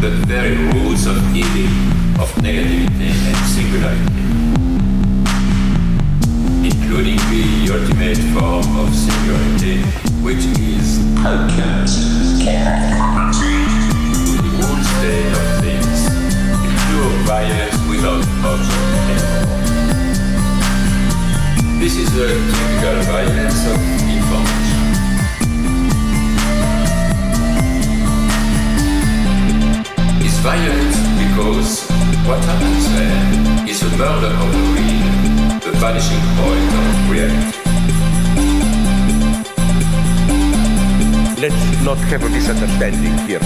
the very roots of evil, of negativity and singularity, including the ultimate form of singularity, which is alchemy, the whole state of things, pure violence without object anymore. This is the typical violence of information. It's violent because what happens there is a murder of the real, the vanishing point of reality. Let's not have a misunderstanding here.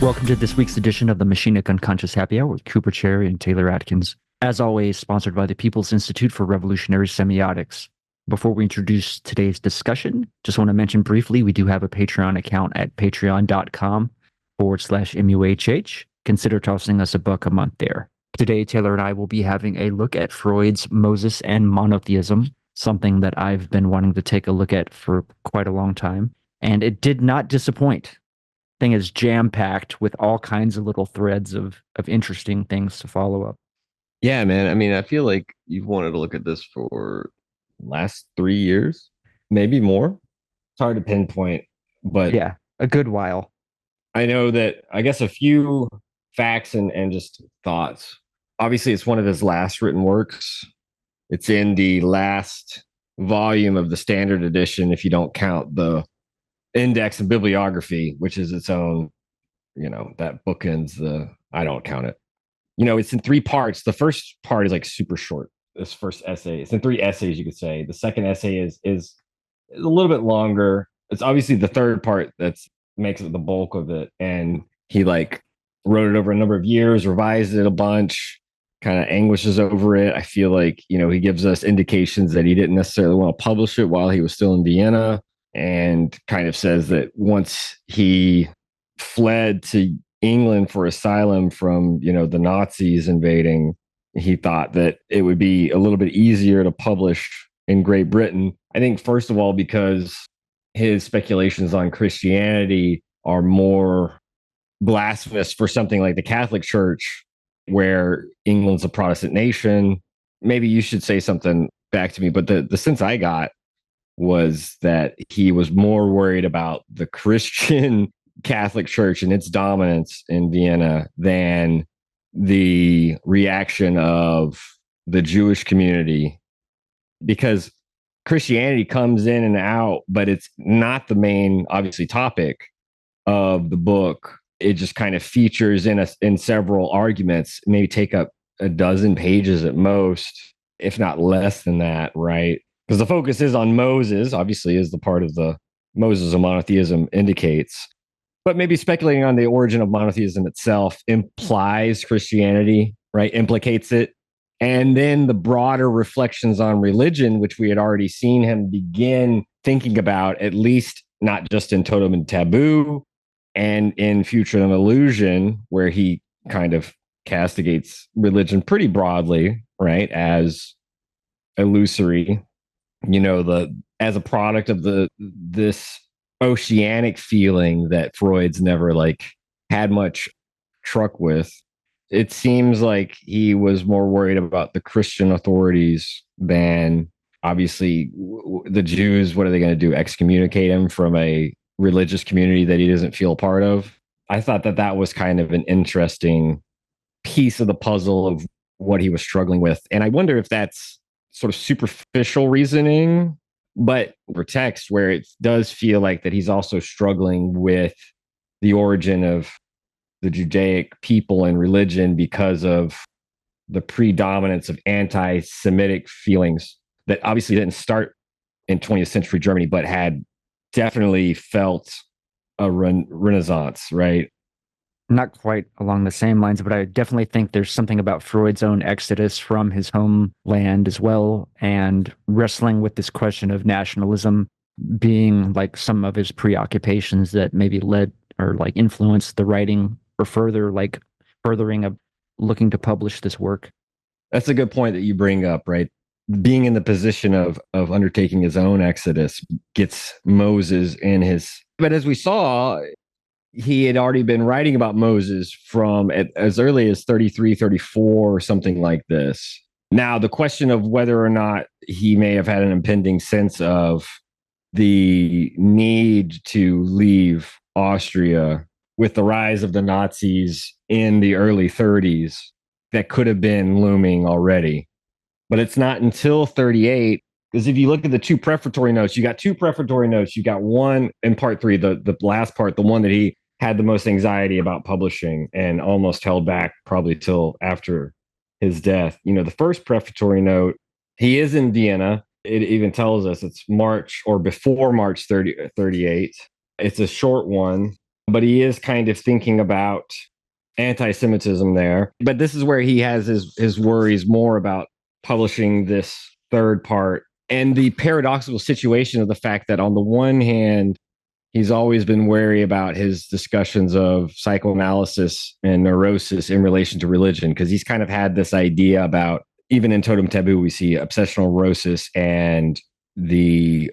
Welcome to this week's edition of the Machinic Unconscious Happy Hour with Cooper Cherry and Taylor Atkins. As always, sponsored by the People's Institute for Revolutionary Semiotics. Before we introduce today's discussion, just want to mention briefly, we do have a Patreon account at patreon.com/MUHH. Consider tossing us $1 a month there. Today, Taylor and I will be having a look at Freud's Moses and Monotheism, something that I've been wanting to take a look at for quite a long time. And it did not disappoint. Thing is jam-packed with all kinds of little threads of interesting things to follow up. Yeah, man. I mean, I feel like you've wanted to look at this for last 3 years, maybe more. It's hard to pinpoint, but yeah, a good while. I know that, I guess, a few facts and just thoughts. Obviously, it's one of his last written works. It's in the last volume of the standard edition, if you don't count the index and bibliography, which is its own, that bookends I don't count it. It's in 3 parts. The first part is like super short. This first essay, it's in 3 essays, you could say. The second essay is a little bit longer. It's obviously the third part that makes it the bulk of it. And he wrote it over a number of years, revised it a bunch, kind of anguishes over it. I feel like, he gives us indications that he didn't necessarily want to publish it while he was still in Vienna, and kind of says that once he fled to England for asylum from, the Nazis invading, he thought that it would be a little bit easier to publish in Great Britain. I think, first of all, because his speculations on Christianity are more blasphemous for something like the Catholic Church, where England's a Protestant nation. Maybe you should say something back to me, but the sense I got was that he was more worried about the Christian Catholic Church and its dominance in Vienna than the reaction of the Jewish community, because Christianity comes in and out, but it's not the main, obviously, topic of the book. It just kind of features in several arguments, maybe take up a dozen pages at most, if not less than that, right? Because the focus is on Moses, obviously, is the part of the Moses and monotheism indicates. But maybe speculating on the origin of monotheism itself implies Christianity, right? Implicates it. And then the broader reflections on religion, which we had already seen him begin thinking about, at least not just in Totem and Taboo and in Future and Illusion, where he kind of castigates religion pretty broadly, right? As illusory, as a product of this oceanic feeling that Freud's never had much truck with. It seems like he was more worried about the Christian authorities than, obviously, the Jews. What are they going to do? Excommunicate him from a religious community that he doesn't feel part of? I thought that was kind of an interesting piece of the puzzle of what he was struggling with. And I wonder if that's sort of superficial reasoning, but for text, where it does feel like that he's also struggling with the origin of the Judaic people and religion because of the predominance of anti-Semitic feelings that obviously didn't start in 20th century Germany, but had definitely felt a renaissance, right? Not quite along the same lines, but I definitely think there's something about Freud's own exodus from his homeland as well, and wrestling with this question of nationalism being some of his preoccupations that maybe led or influenced the writing or furthering of looking to publish this work. That's a good point that you bring up, right? being in the position of undertaking his own exodus gets Moses in his. But as we saw, he had already been writing about Moses from as early as 33, 34, or something like this. Now, the question of whether or not he may have had an impending sense of the need to leave Austria with the rise of the Nazis in the early 30s, that could have been looming already. But it's not until 38, because if you look at the two prefatory notes, you got two prefatory notes. You got one in part 3, the last part, the one that he had the most anxiety about publishing and almost held back probably till after his death. The first prefatory note, he is in Vienna. It even tells us it's March or before March 38. It's a short one, but he is kind of thinking about anti-Semitism there. But this is where he has his worries more about publishing this third part, and the paradoxical situation of the fact that on the one hand, he's always been wary about his discussions of psychoanalysis and neurosis in relation to religion, because he's kind of had this idea about, even in Totem and Taboo, we see obsessional neurosis and the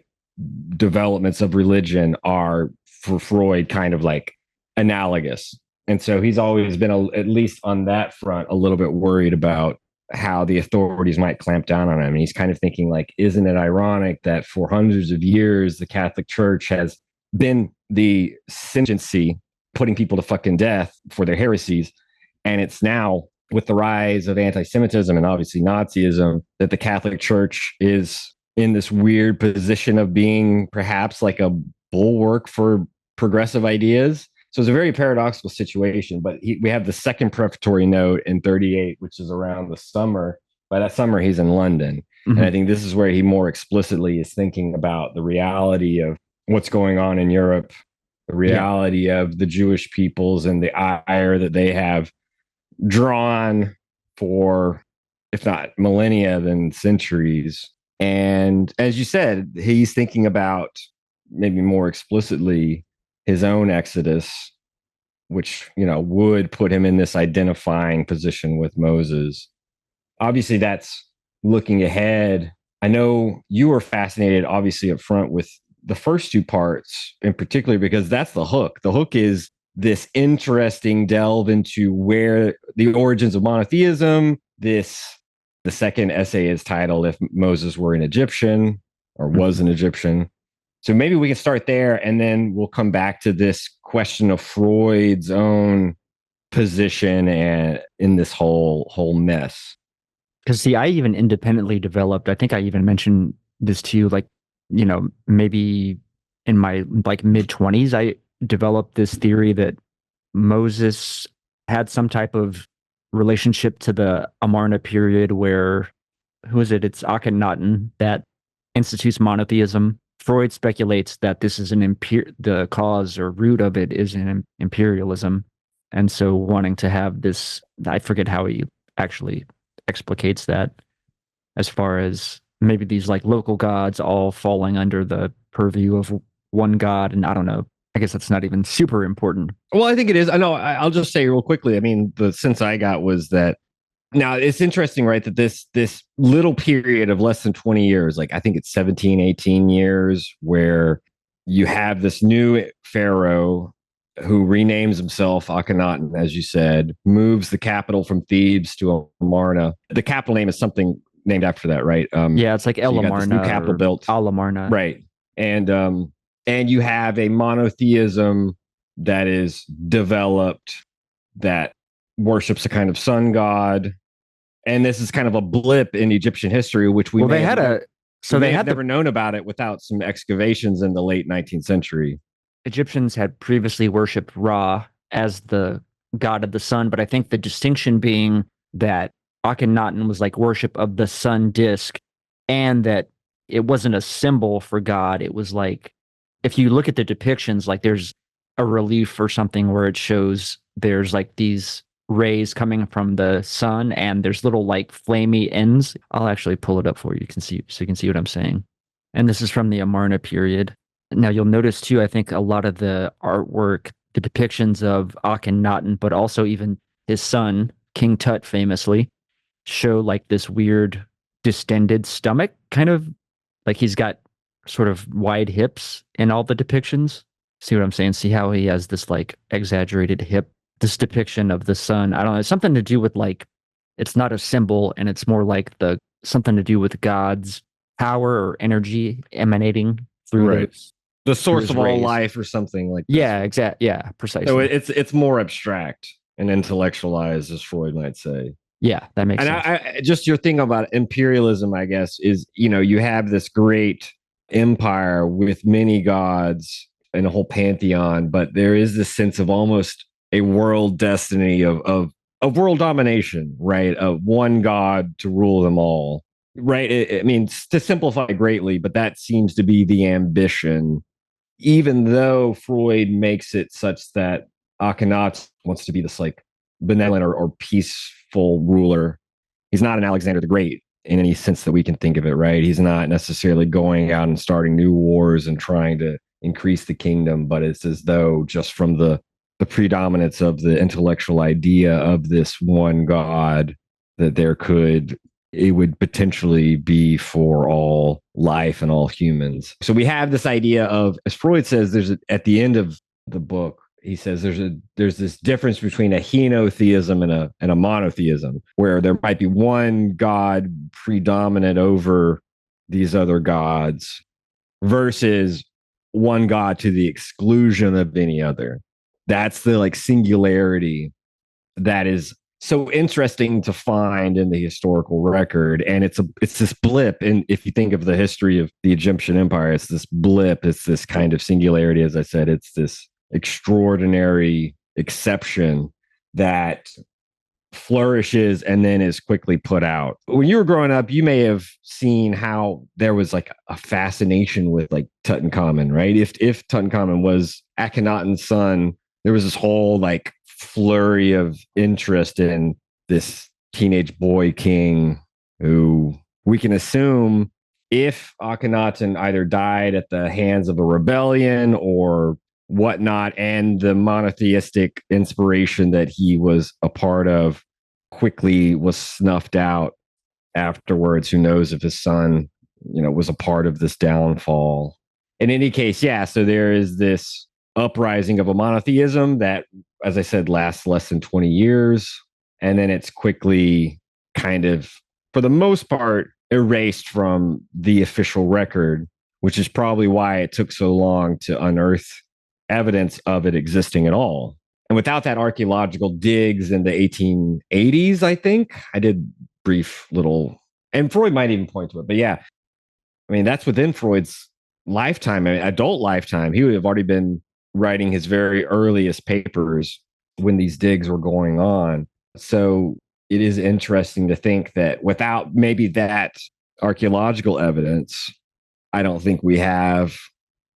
developments of religion are, for Freud, kind of like analogous. And so he's always been, at least on that front, a little bit worried about how the authorities might clamp down on him. And he's kind of thinking, like, isn't it ironic that for hundreds of years, the Catholic Church has been the sentiency, putting people to fucking death for their heresies. And it's now, with the rise of anti-Semitism and obviously Nazism, that the Catholic Church is in this weird position of being perhaps like a bulwark for progressive ideas. So it's a very paradoxical situation. But we have the second prefatory note in 38, which is around the summer. By that summer, he's in London. Mm-hmm. And I think this is where he more explicitly is thinking about the reality of what's going on in Europe, the reality of the Jewish peoples and the ire that they have drawn for, if not millennia, then centuries. And as you said, he's thinking about, maybe more explicitly, his own exodus, which, would put him in this identifying position with Moses. Obviously, that's looking ahead. I know you were fascinated, obviously, up front with the first two parts in particular, because that's the hook. The hook is this interesting delve into where the origins of monotheism. The second essay is titled "If Moses Were an Egyptian," or was an Egyptian. So maybe we can start there, and then we'll come back to this question of Freud's own position and in this whole mess. Because I even independently developed, I think I even mentioned this to you, like, maybe in my mid-20s, I developed this theory that Moses had some type of relationship to the Amarna period where, who is it? It's Akhenaten that institutes monotheism. Freud speculates that this is the cause or root of it is in imperialism. And so wanting to have this, I forget how he actually explicates that, as far as maybe these local gods all falling under the purview of one god. And I don't know, I guess that's not even super important. Well, I think it is. I know. I'll just say real quickly. I mean, the sense I got was that, now it's interesting, right, that this little period of less than 20 years, I think it's 17, 18 years, where you have this new pharaoh who renames himself Akhenaten, as you said, moves the capital from Thebes to Amarna. The capital name is something named after that, right? It's like El Amarna, new capital built, Al Amarna, right? And you have a monotheism that is developed that worships a kind of sun god. And this is kind of a blip in Egyptian history, which we they had never known about it without some excavations in the late 19th century. Egyptians had previously worshipped Ra as the god of the sun, but I think the distinction being that Akhenaten was worship of the sun disk, and that it wasn't a symbol for God. It was if you look at the depictions, there's a relief or something where it shows there's these rays coming from the sun, and there's little flamey ends. I'll actually pull it up for you. You can see what I'm saying. And this is from the Amarna period. Now you'll notice too, I think a lot of the artwork, the depictions of Akhenaten, but also even his son, King Tut famously, show this weird distended stomach, kind of like he's got sort of wide hips in all the depictions. See what I'm saying? See how he has this like exaggerated hip, this depiction of the sun. I don't know, it's something to do with like, it's not a symbol and it's more like the something to do with God's power or energy emanating through Right. those. The source of all rays. life or something like this. Yeah, exactly. Yeah, precisely. So it's more abstract and intellectualized, as Freud might say. Yeah, that makes And sense. I just your thing about imperialism, I guess, is, you have this great empire with many gods and a whole pantheon, but there is this sense of almost a world destiny of world domination, right? Of one god to rule them all, right? I mean, to simplify greatly, but that seems to be the ambition, even though Freud makes it such that Akhenaten wants to be this like benevolent or peaceful ruler. He's not an Alexander the Great in any sense that we can think of it, right? He's not necessarily going out and starting new wars and trying to increase the kingdom, but it's as though just from the predominance of the intellectual idea of this one God, that it would potentially be for all life and all humans. So we have this idea of, as Freud says, at the end of the book, he says there's this difference between a henotheism and a monotheism, where there might be one God predominant over these other gods versus one God to the exclusion of any other. That's the like singularity that is so interesting to find in the historical record. And it's this blip. And if you think of the history of the Egyptian empire, it's this blip, it's this kind of singularity. As I said, it's this extraordinary exception that flourishes and then is quickly put out. When you were growing up, you may have seen how there was like a fascination with like Tutankhamun, right? If Tutankhamun was Akhenaten's son, there was this whole like flurry of interest in this teenage boy king who we can assume, if Akhenaten either died at the hands of a rebellion or whatnot, and the monotheistic inspiration that he was a part of quickly was snuffed out afterwards. Who knows if his son, was a part of this downfall. In any case, yeah, so there is this uprising of a monotheism that, as I said, lasts less than 20 years. And then it's quickly kind of, for the most part, erased from the official record, which is probably why it took so long to unearth evidence of it existing at all. And without that archaeological digs in the 1880s, I think, I did brief little, and Freud might even point to it, but yeah, I mean, that's within Freud's lifetime, adult lifetime. He would have already been writing his very earliest papers when these digs were going on. So it is interesting to think that without maybe that archaeological evidence, I don't think we have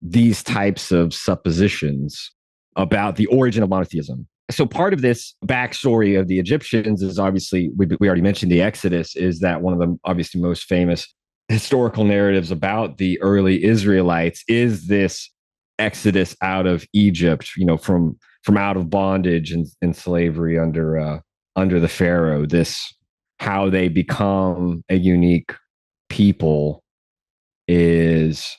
these types of suppositions about the origin of monotheism. So part of this backstory of the Egyptians is obviously, we already mentioned the Exodus, is that one of the obviously most famous historical narratives about the early Israelites is this Exodus out of Egypt, from out of bondage and slavery under the Pharaoh. This, how they become a unique people, is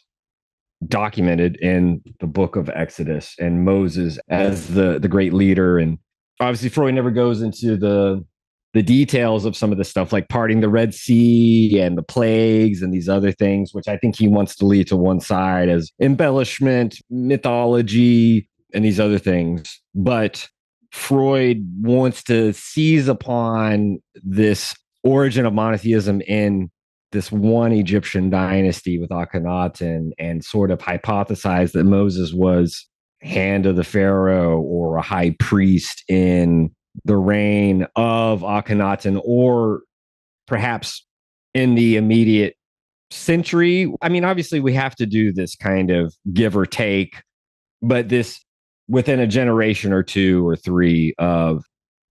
documented in the book of Exodus, and Moses as the great leader. And obviously Freud never goes into the details of some of the stuff like parting the Red Sea and the plagues and these other things, which I think he wants to leave to one side as embellishment, mythology, and these other things. But Freud wants to seize upon this origin of monotheism in this one Egyptian dynasty with Akhenaten, and sort of hypothesize that Moses was hand of the Pharaoh or a high priest in the reign of Akhenaten, or perhaps in the immediate century. I mean, obviously we have to do this kind of give or take, but this within a generation or two or three of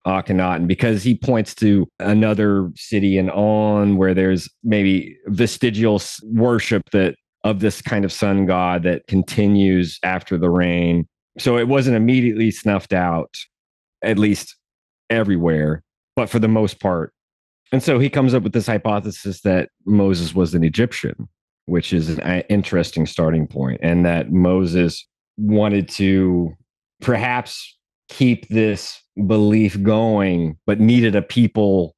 Akhenaten, because he points to another city in On where there's maybe vestigial worship of this kind of sun god that continues after the reign. So it wasn't immediately snuffed out, at least everywhere, but for the most part, And so he comes up with this hypothesis that Moses was an Egyptian, which is an interesting starting point, and that Moses wanted to perhaps keep this belief going, but needed a people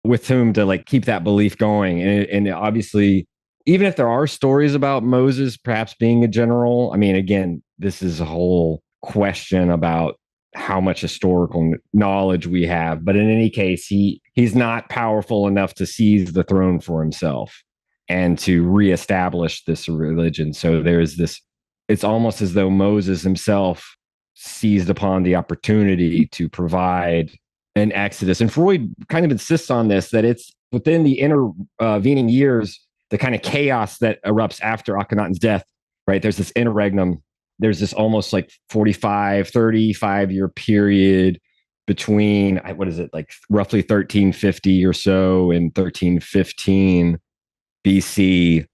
with whom to like keep that belief going. And obviously, even if there are stories about Moses perhaps being a general, I mean, again, this is a whole question about how much historical knowledge we have. But in any case, he's not powerful enough to seize the throne for himself and to reestablish this religion. So there's this, it's almost as though Moses himself seized upon the opportunity to provide an exodus. And Freud kind of insists on this, that it's within the intervening years, the kind of chaos that erupts after Akhenaten's death, right? There's this interregnum. There's this almost like 35-year period between, what is it, like roughly 1350 or so and 1315 BC,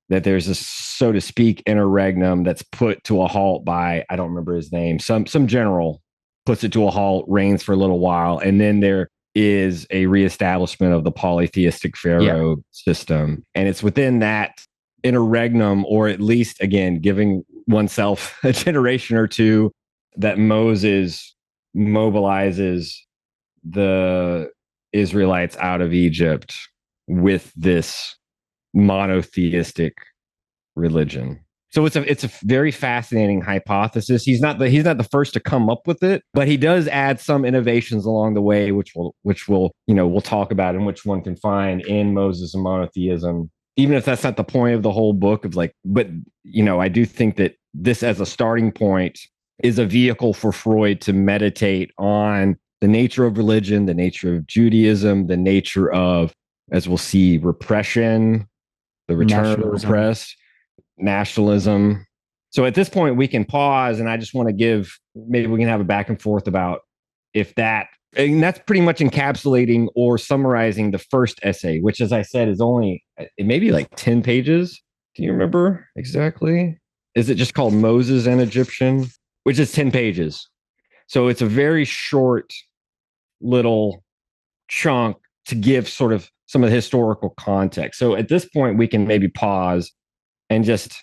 that there's this, so to speak, interregnum that's put to a halt by, I don't remember his name, some general puts it to a halt, reigns for a little while, and then there is a reestablishment of the polytheistic pharaoh system. And it's within that interregnum, or at least, again, giving oneself a generation or two, that Moses mobilizes the Israelites out of Egypt with this monotheistic religion. So it's a very fascinating hypothesis. He's not the first to come up with it, but he does add some innovations along the way, which we'll we'll talk about, and which one can find in Moses and monotheism. Even if that's not the point of the whole book, of like, but I do think that this as a starting point is a vehicle for Freud to meditate on the nature of religion, the nature of Judaism, the nature of, as we'll see, repression, the return of the repressed, nationalism. So at this point we can pause, and I just want to maybe we can have a back and forth about if that, and that's pretty much encapsulating or summarizing the first essay, which, as I said, is only, it may be like 10 pages. Do you remember exactly? Is it just called Moses and Egyptian, which is 10 pages? So it's a very short little chunk to give sort of some of the historical context. So at this point we can maybe pause and just,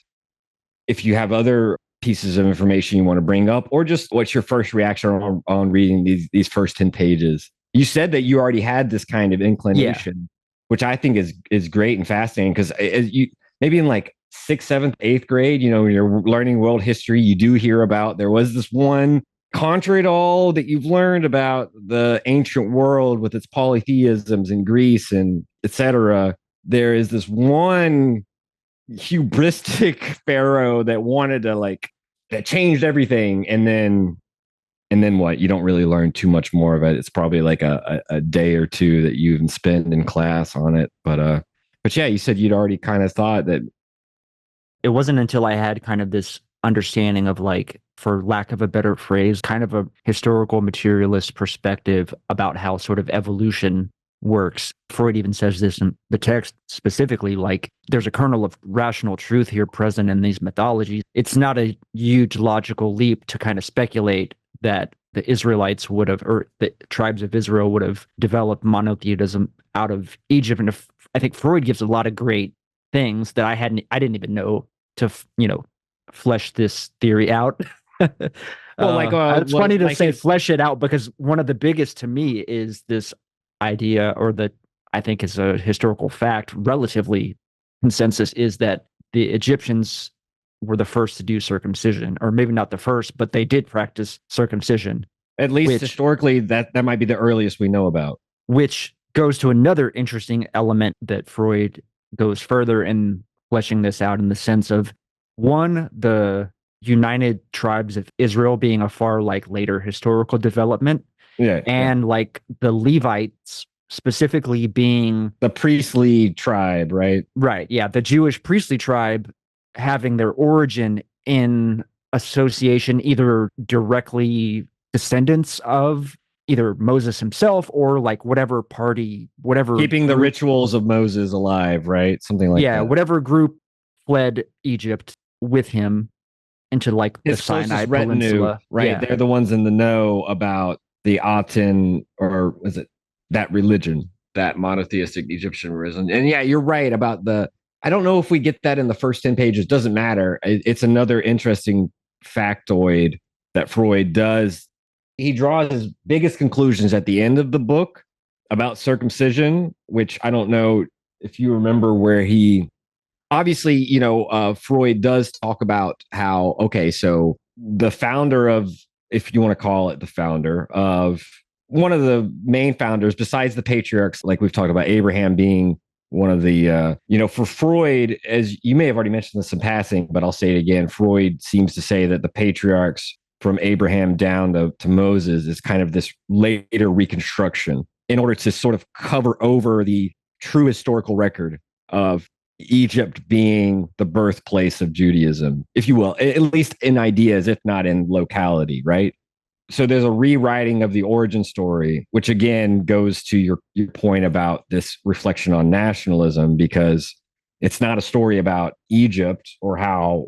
if you have other pieces of information you want to bring up, or just what's your first reaction on reading these first 10 pages. You said that you already had this kind of inclination, which I think is great and fascinating, because you maybe in like 6th, 7th, 8th grade, when you're learning world history, you do hear about, there was this one, contrary to all that you've learned about the ancient world with its polytheisms in Greece and etc., there is this one hubristic pharaoh that wanted to that changed everything, and then what? You don't really learn too much more of it. It's probably like a day or two that you even spend in class on it. But yeah, you said you'd already kind of thought that. It wasn't until I had kind of this understanding of, like, for lack of a better phrase, kind of a historical materialist perspective about how sort of evolution works. Freud even says this in the text specifically, like, there's a kernel of rational truth here present in these mythologies. It's not a huge logical leap to kind of speculate that the Israelites would have, or the tribes of Israel would have developed monotheism out of Egypt. And I think Freud gives a lot of great things that I didn't even know to, flesh this theory out. Well, it's funny to say flesh it out, because one of the biggest to me is this idea, or that I think is a historical fact, relatively consensus, is that the Egyptians were the first to do circumcision, or maybe not the first, but they did practice circumcision. At least historically, that might be the earliest we know about. Which goes to another interesting element that Freud goes further in fleshing this out, in the sense of, one, the United Tribes of Israel being a far later historical development. And the Levites specifically being the priestly tribe, right? Right. Yeah. The Jewish priestly tribe having their origin in association, either directly descendants of either Moses himself, or whatever party, whatever. Keeping the rituals of Moses alive, right? Something like that. Yeah. Whatever group fled Egypt with him into the Sinai Peninsula. Right. Yeah. They're the ones in the know about the Aten, or was it that religion? that monotheistic Egyptian religion. And yeah, you're right about I don't know if we get that in the first 10 pages, doesn't matter. It's another interesting factoid that Freud does. He draws his biggest conclusions at the end of the book about circumcision, which I don't know if you remember where obviously, Freud does talk about how, okay, so the founder of, if you want to call it the founder of, one of the main founders, besides the patriarchs, like we've talked about, Abraham being one of the, for Freud, as you may have already mentioned this in passing, but I'll say it again, Freud seems to say that the patriarchs from Abraham down to Moses is kind of this later reconstruction in order to sort of cover over the true historical record of Egypt being the birthplace of Judaism, if you will, at least in ideas, if not in locality, right? So there's a rewriting of the origin story, which again goes to your point about this reflection on nationalism, because it's not a story about Egypt or how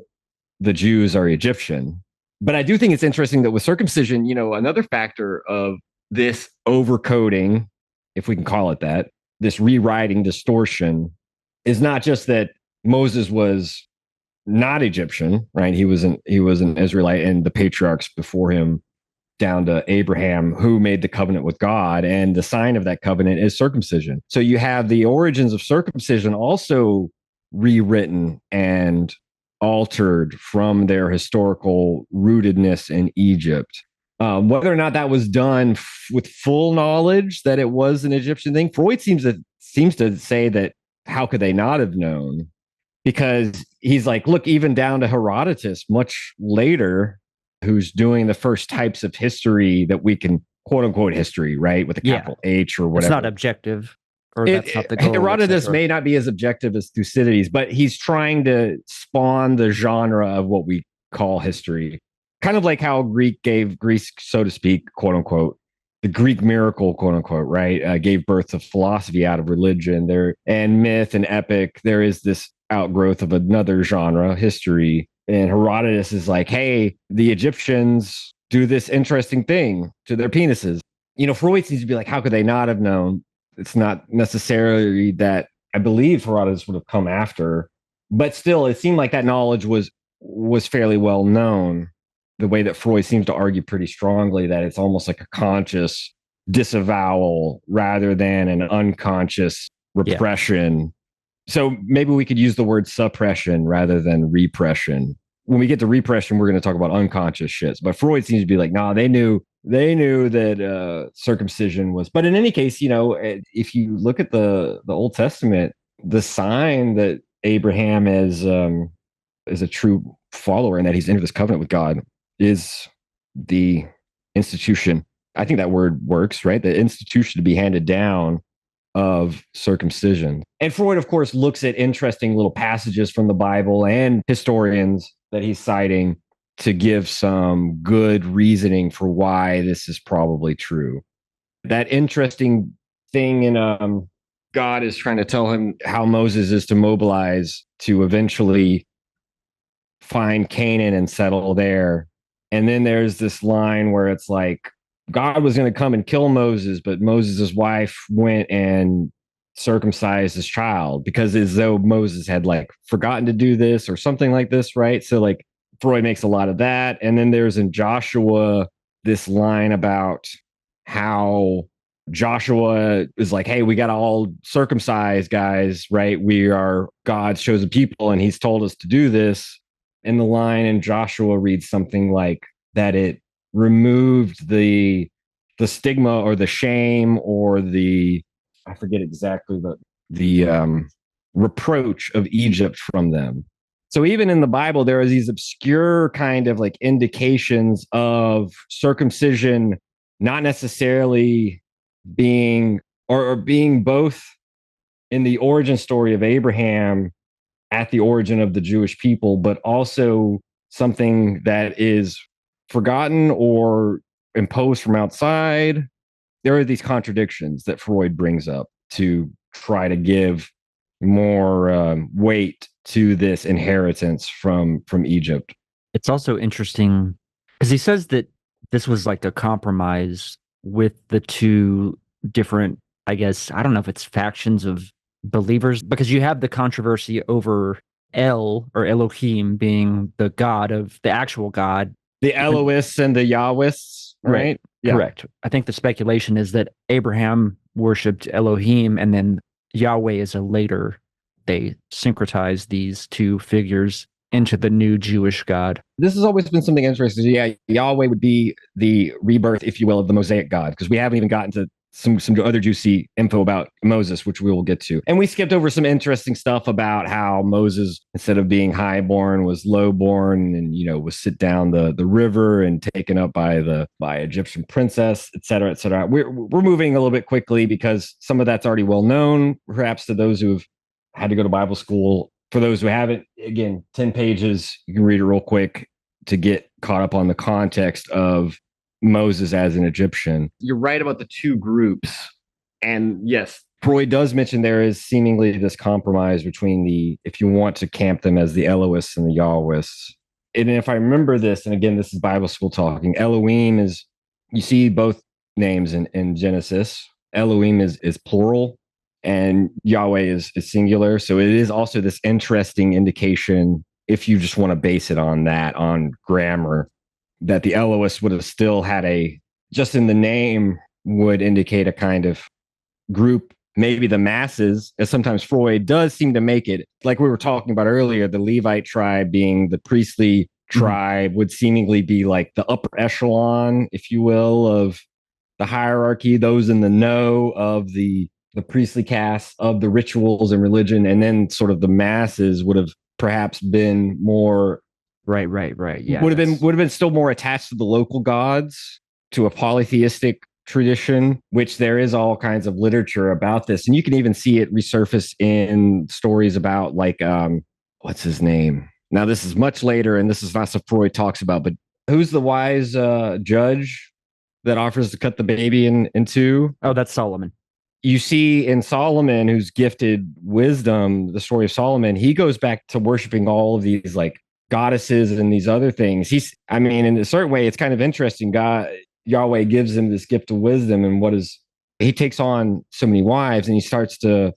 the Jews are Egyptian. But I do think it's interesting that with circumcision, another factor of this overcoding, if we can call it that, this rewriting distortion, is not just that Moses was not Egyptian, right? He was an Israelite, and the patriarchs before him down to Abraham, who made the covenant with God, and the sign of that covenant is circumcision. So you have the origins of circumcision also rewritten and altered from their historical rootedness in Egypt. Whether or not that was done with full knowledge that it was an Egyptian thing, Freud seems to say that how could they not have known? Because he's like, look, even down to Herodotus, much later, who's doing the first types of history that we can quote unquote history, right? With a capital H or whatever. It's not objective, or that's not the goal. Herodotus may not be as objective as Thucydides, but he's trying to spawn the genre of what we call history. Kind of like how Greek gave Greece, so to speak, quote unquote, the Greek miracle, quote unquote, right? Gave birth to philosophy out of religion there, and myth and epic. There is this outgrowth of another genre, history. And Herodotus is like, hey, the Egyptians do this interesting thing to their penises. Freud seems to be like, how could they not have known? It's not necessarily that I believe Herodotus would have come after, but still, it seemed like that knowledge was fairly well known. The way that Freud seems to argue pretty strongly that it's almost like a conscious disavowal rather than an unconscious repression. Yeah. So maybe we could use the word suppression rather than repression. When we get to repression, we're going to talk about unconscious shits. But Freud seems to be like, nah, they knew that circumcision was. But in any case, if you look at the Old Testament, the sign that Abraham is a true follower and that he's entered this covenant with God is the institution. I think that word works, right? The institution to be handed down of circumcision. And Freud, of course, looks at interesting little passages from the Bible and historians that he's citing to give some good reasoning for why this is probably true. That interesting thing in God is trying to tell him how Moses is to mobilize to eventually find Canaan and settle there. And then there's this line where it's like, God was going to come and kill Moses, but Moses' wife went and circumcised his child, because as though Moses had forgotten to do this or something like this, right? So Freud makes a lot of that. And then there's in Joshua this line about how Joshua is like, hey, we got to all circumcise, guys, right? We are God's chosen people, and he's told us to do this. And the line in Joshua reads something like that it removed the stigma or the shame or I forget exactly the reproach of Egypt from them. So even in the Bible, there are these obscure kind of indications of circumcision not necessarily being or being both in the origin story of Abraham at the origin of the Jewish people, but also something that is forgotten or imposed from outside. There are these contradictions that Freud brings up to try to give more weight to this inheritance from Egypt. It's also interesting because he says that this was like a compromise with the two different I guess, I don't know if it's factions of believers, because you have the controversy over El or Elohim being the God of the actual God. The Elohists and the Yahwists, right? Yeah. Correct. I think the speculation is that Abraham worshipped Elohim and then Yahweh is a later, they syncretize these two figures into the new Jewish God. This has always been something interesting. Yeah, Yahweh would be the rebirth, if you will, of the Mosaic God, because we haven't even gotten to some other juicy info about Moses, which we will get to. And we skipped over some interesting stuff about how Moses, instead of being highborn, was lowborn, and was sit down the river and taken up by Egyptian princess, et cetera, et cetera. We're moving a little bit quickly because some of that's already well known, perhaps to those who have had to go to Bible school. For those who haven't, again, 10 pages, you can read it real quick to get caught up on the context of Moses as an Egyptian. You're right about the two groups. And yes, Freud does mention there is seemingly this compromise between if you want to camp them as the Elohists and the Yahwists. And if I remember this, and again, this is Bible school talking, Elohim is, you see both names in Genesis. Elohim is plural and Yahweh is singular. So it is also this interesting indication, if you just want to base it on that, on grammar, that the Elohists would have still had just in the name would indicate a kind of group, maybe the masses, as sometimes Freud does seem to make it. Like we were talking about earlier, the Levite tribe being the priestly tribe would seemingly be like the upper echelon, if you will, of the hierarchy, those in the know of the priestly caste, of the rituals and religion, and then sort of the masses would have perhaps been more Right. Yeah. Would have been still more attached to the local gods, to a polytheistic tradition, which there is all kinds of literature about this. And you can even see it resurface in stories about what's his name? Now, this is much later, and this is not stuff Freud talks about, but who's the wise judge that offers to cut the baby in two? Oh, that's Solomon. You see in Solomon, who's gifted wisdom, the story of Solomon, he goes back to worshiping all of these goddesses and these other things. In a certain way, it's kind of interesting. Yahweh gives him this gift of wisdom, and he takes on so many wives, and he starts to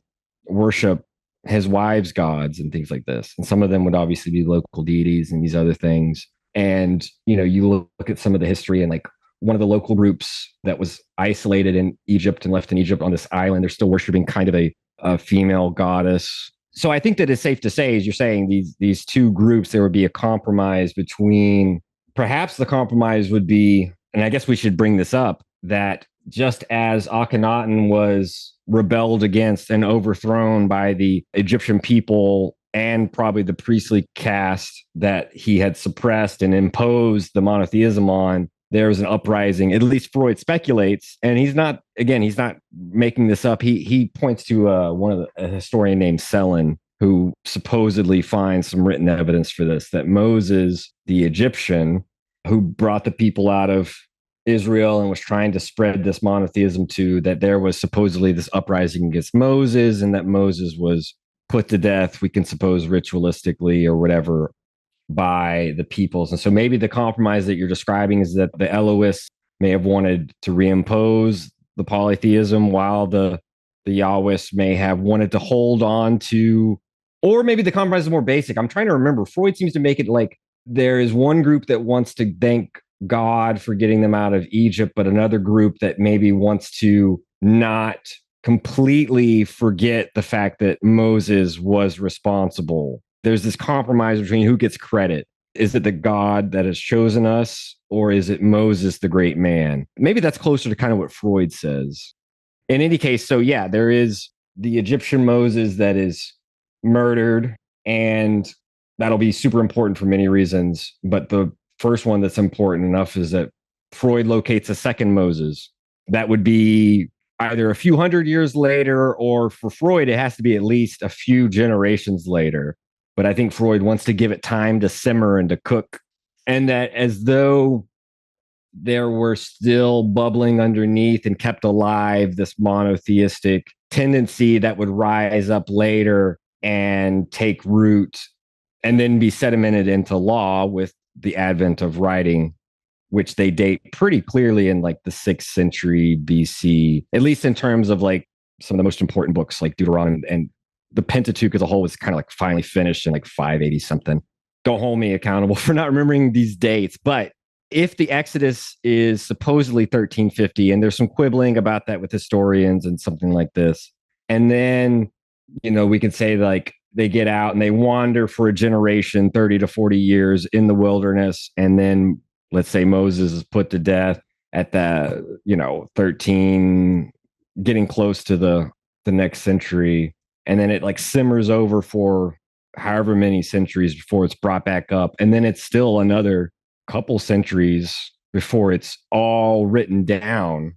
worship his wives' gods and things like this. And some of them would obviously be local deities and these other things. And you look at some of the history, and one of the local groups that was isolated in Egypt and left in Egypt on this island, they're still worshiping kind of a female goddess. So I think that it's safe to say, as you're saying, these two groups, there would be a compromise between, perhaps the compromise would be, and I guess we should bring this up, that just as Akhenaten was rebelled against and overthrown by the Egyptian people and probably the priestly caste that he had suppressed and imposed the monotheism on, there was an uprising, at least Freud speculates, and he's not making this up. He points to a historian named Selen, who supposedly finds some written evidence for this, that Moses, the Egyptian, who brought the people out of Israel and was trying to spread this monotheism that there was supposedly this uprising against Moses, and that Moses was put to death, we can suppose ritualistically or whatever, by the peoples. And so maybe the compromise that you're describing is that the Elohists may have wanted to reimpose the polytheism, while the Yahwists may have wanted to hold on to, or maybe the compromise is more basic. I'm trying to remember. Freud seems to make it like there is one group that wants to thank God for getting them out of Egypt, but another group that maybe wants to not completely forget the fact that Moses was responsible. There's this compromise between who gets credit. Is it the God that has chosen us, or is it Moses, the great man? Maybe that's closer to kind of what Freud says. In any case, so yeah, there is the Egyptian Moses that is murdered, and that'll be super important for many reasons. But the first one that's important enough is that Freud locates a second Moses. That would be either a few hundred years later, or for Freud, it has to be at least a few generations later. But I think Freud wants to give it time to simmer and to cook. And that as though there were still bubbling underneath and kept alive this monotheistic tendency that would rise up later and take root and then be sedimented into law with the advent of writing, which they date pretty clearly in the 6th century BC, at least in terms of some of the most important books like Deuteronomy, and the Pentateuch as a whole was kind of like finally finished in like 580 something. Don't hold me accountable for not remembering these dates. But if the Exodus is supposedly 1350, and there's some quibbling about that with historians and something like this, and then, we can say like they get out and they wander for a generation, 30 to 40 years in the wilderness. And then let's say Moses is put to death at the, 13, getting close to the next century. And then it like simmers over for however many centuries before it's brought back up. And then it's still another couple centuries before it's all written down.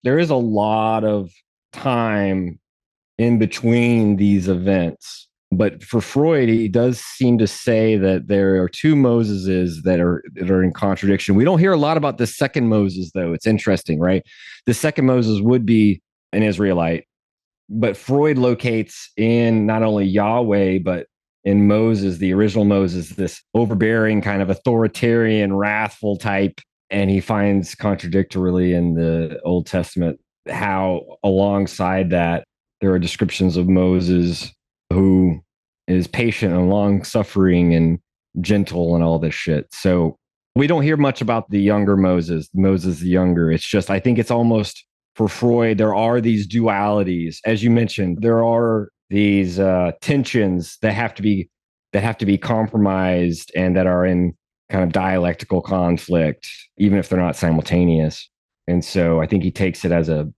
There is a lot of time in between these events. But for Freud, he does seem to say that there are two Moseses that are in contradiction. We don't hear a lot about the second Moses, though. It's interesting, right? The second Moses would be an Israelite, but Freud locates in not only Yahweh, but in Moses, the original Moses, this overbearing, kind of authoritarian, wrathful type. And he finds contradictorily in the Old Testament how alongside that, there are descriptions of Moses who is patient and long suffering and gentle and all this shit. So we don't hear much about the younger Moses the younger. It's just, I think it's almost for Freud, there are these dualities. As you mentioned, there are these tensions that have to be compromised and that are in kind of dialectical conflict, even if they're not simultaneous. And so I think he takes it as a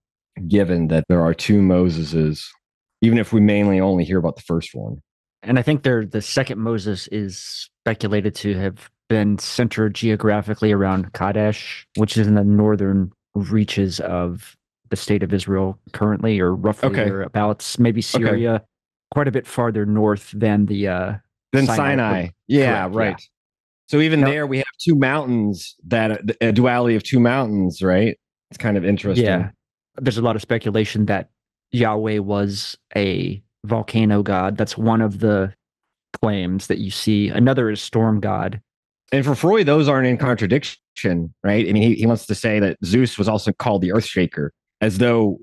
given that there are two Moseses, even if we mainly only hear about the first one. And I think the second Moses is speculated to have been centered geographically around Kadesh, which is in the northern reaches of the state of Israel currently, or roughly thereabouts, maybe Syria, quite a bit farther north than the than Sinai. Yeah, correct, right. Yeah. So even there we have two mountains, that a duality of two mountains, right? It's kind of interesting. Yeah. There's a lot of speculation that Yahweh was a volcano god. That's one of the claims that you see. Another is storm god. And for Freud, those aren't in contradiction, right? I mean, he wants to say that Zeus was also called the earth shaker, as though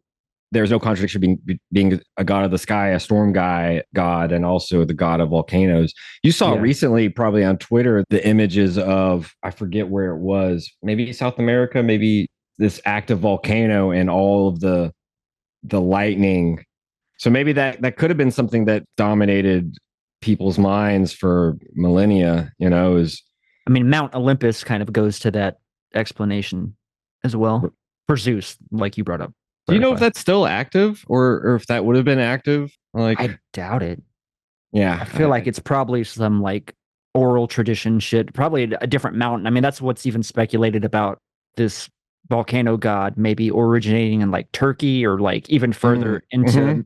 there's no contradiction being a god of the sky, a storm god, and also the god of volcanoes. You saw recently, probably on Twitter, the images of, I forget where it was, maybe South America, maybe this active volcano and all of the lightning. So maybe that could have been something that dominated people's minds for millennia, I mean, Mount Olympus kind of goes to that explanation as well for Zeus, like you brought up. Do you know if that's still active or if that would have been active? I doubt it. Yeah. I feel like it's probably some like oral tradition shit, probably a different mountain. I mean, that's what's even speculated about this volcano god maybe originating in like Turkey or like even further into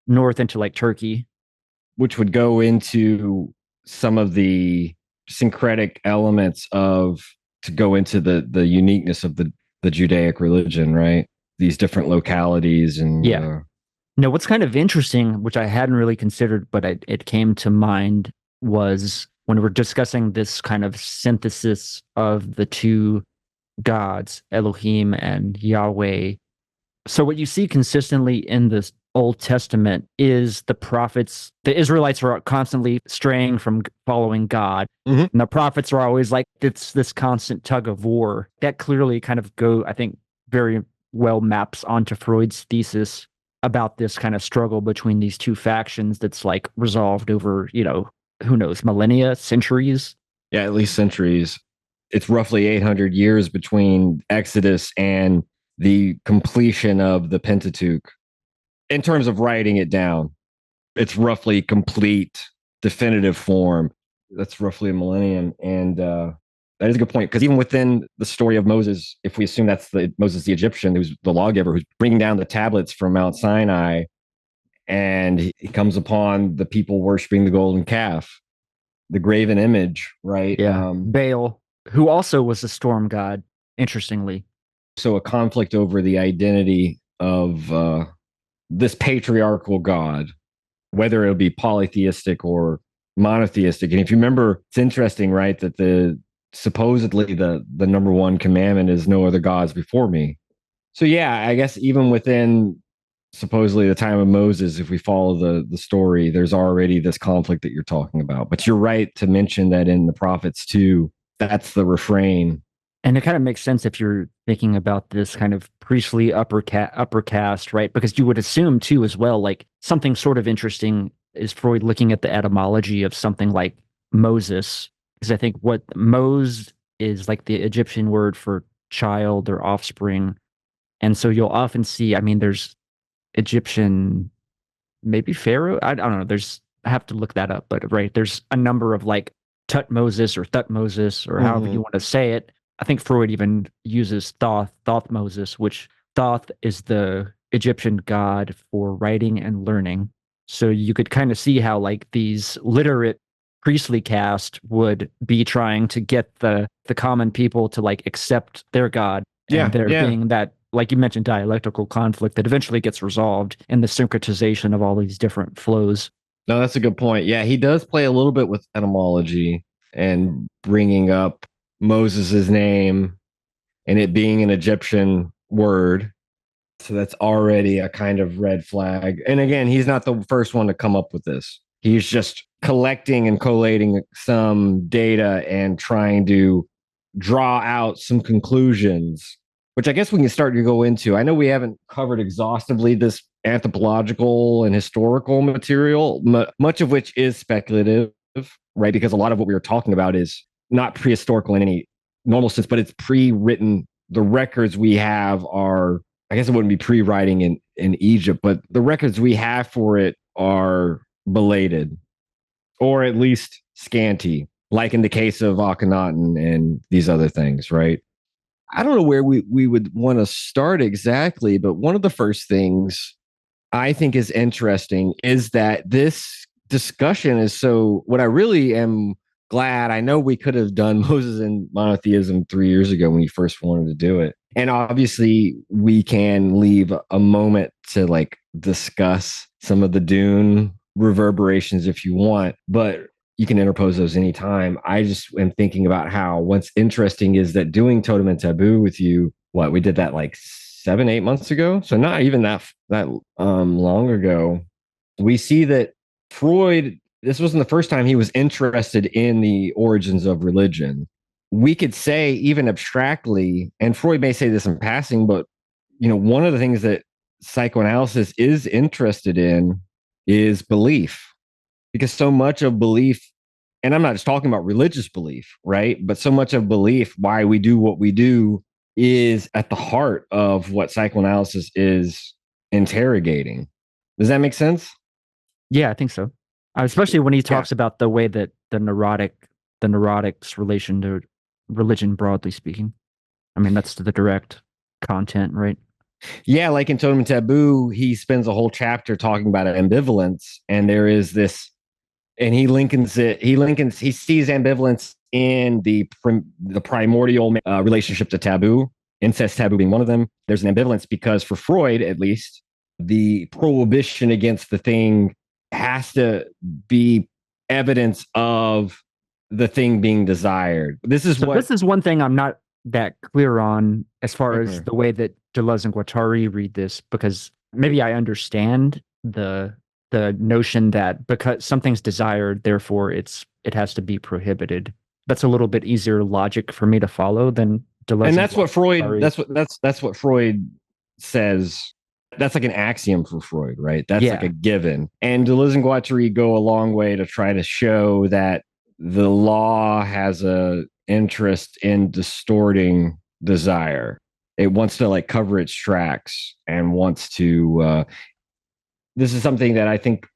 north into like Turkey, which would go into some of the syncretic elements to go into the uniqueness of the Judaic religion, right? These different localities and No, what's kind of interesting, which I hadn't really considered, but it came to mind, was when we're discussing this kind of synthesis of the two gods, Elohim and Yahweh. So what you see consistently in the Old Testament is the prophets, the Israelites are constantly straying from following God. And the prophets are always like, it's this constant tug of war. That clearly kind of I think, very well maps onto Freud's thesis about this kind of struggle between these two factions that's like resolved over, who knows, millennia, centuries? Yeah, at least centuries. It's roughly 800 years between Exodus and the completion of the Pentateuch. In terms of writing it down, it's roughly complete, definitive form. That's roughly a millennium. And that is a good point, because even within the story of Moses, if we assume that's Moses the Egyptian, who's the lawgiver, who's bringing down the tablets from Mount Sinai, and he comes upon the people worshiping the golden calf, the graven image, right? Yeah, Baal, who also was a storm god, interestingly. So a conflict over the identity of this patriarchal god, whether it'll be polytheistic or monotheistic. And if you remember, it's interesting, right, that supposedly the number one commandment is no other gods before me. So yeah, I guess even within supposedly the time of Moses, if we follow the story, there's already this conflict that you're talking about. But you're right to mention that in the prophets too, that's the refrain. And it kind of makes sense if you're thinking about this kind of priestly upper caste, right? Because you would assume too, as well, like something sort of interesting is Freud looking at the etymology of something like Moses, because I think what Mose is like the Egyptian word for child or offspring. And so you'll often see, I mean, there's Egyptian, maybe Pharaoh. I don't know. I have to look that up, but right, there's a number of like Tutmosis or Thutmoses or however you want to say it. I think Freud even uses Thothmosis, which Thoth is the Egyptian god for writing and learning. So you could kind of see how like these literate priestly caste would be trying to get the common people to like accept their god. And there being that, like you mentioned, dialectical conflict that eventually gets resolved in the syncretization of all these different flows. No, that's a good point. Yeah, he does play a little bit with etymology and bringing up Moses's name and it being an Egyptian word. So that's already a kind of red flag. And again, he's not the first one to come up with this. He's just collecting and collating some data and trying to draw out some conclusions, which I guess we can start to go into. I know we haven't covered exhaustively this anthropological and historical material, much of which is speculative, right? Because a lot of what we were talking about is not prehistorical in any normal sense, but it's pre-written. The records we have are, I guess it wouldn't be pre-writing in Egypt, but the records we have for it are belated or at least scanty, like in the case of Akhenaten and these other things, right? I don't know where we would want to start exactly, but one of the first things I think is interesting is that this discussion is so, what I really am glad, I know we could have done Moses and monotheism 3 years ago when you first wanted to do it. And obviously we can leave a moment to like discuss some of the Dune reverberations if you want, but you can interpose those anytime. I just am thinking about how what's interesting is that doing Totem and Taboo with you, we did that like 7-8 months ago. So not even that long ago. We see that Freud, this wasn't the first time he was interested in the origins of religion. We could say even abstractly, and Freud may say this in passing, but one of the things that psychoanalysis is interested in is belief, because so much of belief, and I'm not just talking about religious belief, right? But so much of belief, why we do what we do, is at the heart of what psychoanalysis is interrogating. Does that make sense? Yeah, I think so. Especially when he talks about the way that the neurotic's relation to religion, broadly speaking. I mean, that's the direct content, right? Yeah, like in Totem and Taboo, he spends a whole chapter talking about ambivalence, and there is this, and he sees ambivalence in the primordial relationship to taboo, incest taboo being one of them. There's an ambivalence because for Freud, at least, the prohibition against the thing has to be evidence of the thing being desired. This is one thing I'm not that clear on as far as the way that Deleuze and Guattari read this, because maybe I understand the notion that because something's desired, therefore it has to be prohibited. That's a little bit easier logic for me to follow than Deleuze. And that's what Freud. That's what Freud says. That's like an axiom for Freud, right? That's like a given. And Deleuze and Guattari go a long way to try to show that the law has a interest in distorting desire. It wants to like cover its tracks and wants to. This is something that I think,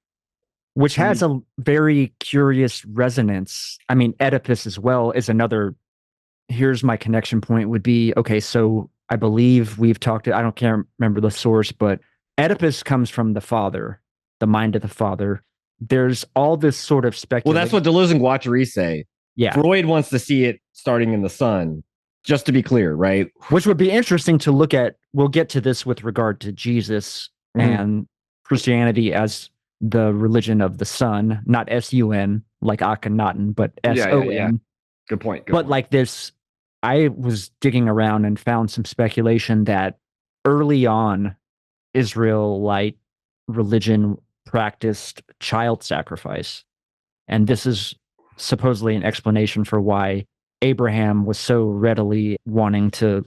which has a very curious resonance. I mean, Oedipus as well is another. Here's my connection point would be, okay, so I believe we've talked, I can't remember the source, but Oedipus comes from the father, the mind of the father. There's all this sort of speculation. Well, that's what Deleuze and Guattari say. Yeah. Freud wants to see it starting in the sun, just to be clear, right? Which would be interesting to look at. We'll get to this with regard to Jesus and Christianity as the religion of the sun, not S-U-N, like Akhenaten, but S-O-N. Yeah. Good point. But like this, I was digging around and found some speculation that early on, Israelite religion practiced child sacrifice. And this is supposedly an explanation for why Abraham was so readily wanting to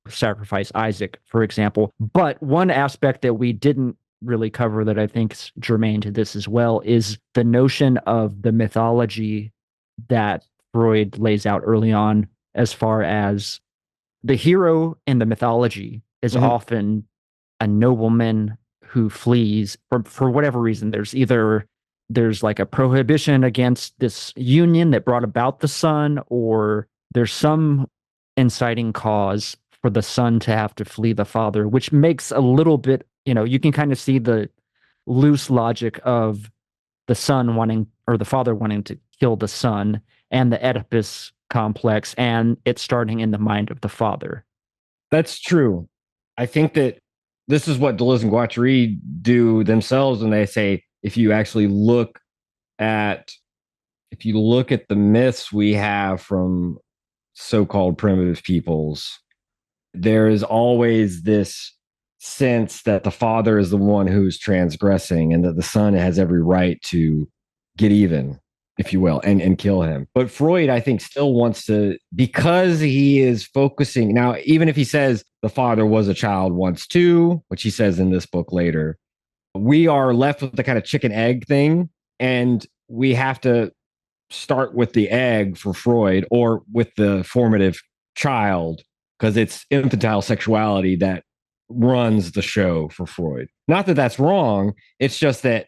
sacrifice Isaac, for example. But one aspect that we didn't really cover that I think is germane to this as well is the notion of the mythology that Freud lays out early on, as far as the hero in the mythology is often a nobleman who flees for whatever reason. There's like a prohibition against this union that brought about the son, or there's some inciting cause for the son to have to flee the father, which makes a little bit, you can kind of see the loose logic of the son wanting, or the father wanting to kill the son, and the Oedipus complex, and it starting in the mind of the father. That's true. I think that this is what Deleuze and Guattari do themselves when they say, if you look at the myths we have from so-called primitive peoples, there is always this sense that the father is the one who's transgressing and that the son has every right to get even, if you will, and kill him. But Freud, I think, still wants to, because he is focusing now, even if he says the father was a child once too, which he says in this book later, we are left with the kind of chicken egg thing. And we have to start with the egg for Freud, or with the formative child, because it's infantile sexuality that runs the show for Freud. Not that that's wrong. It's just that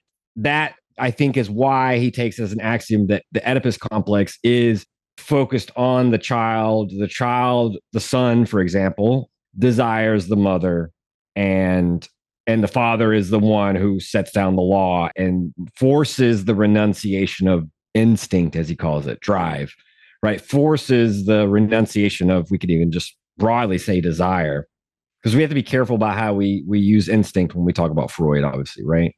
I think is why he takes as an axiom that the Oedipus complex is focused on the child. The son, for example, desires the mother, and the father is the one who sets down the law and forces the renunciation of instinct, as he calls it, drive, right? Forces the renunciation of, we could even just broadly say, desire, because we have to be careful about how we use instinct when we talk about Freud, obviously, right?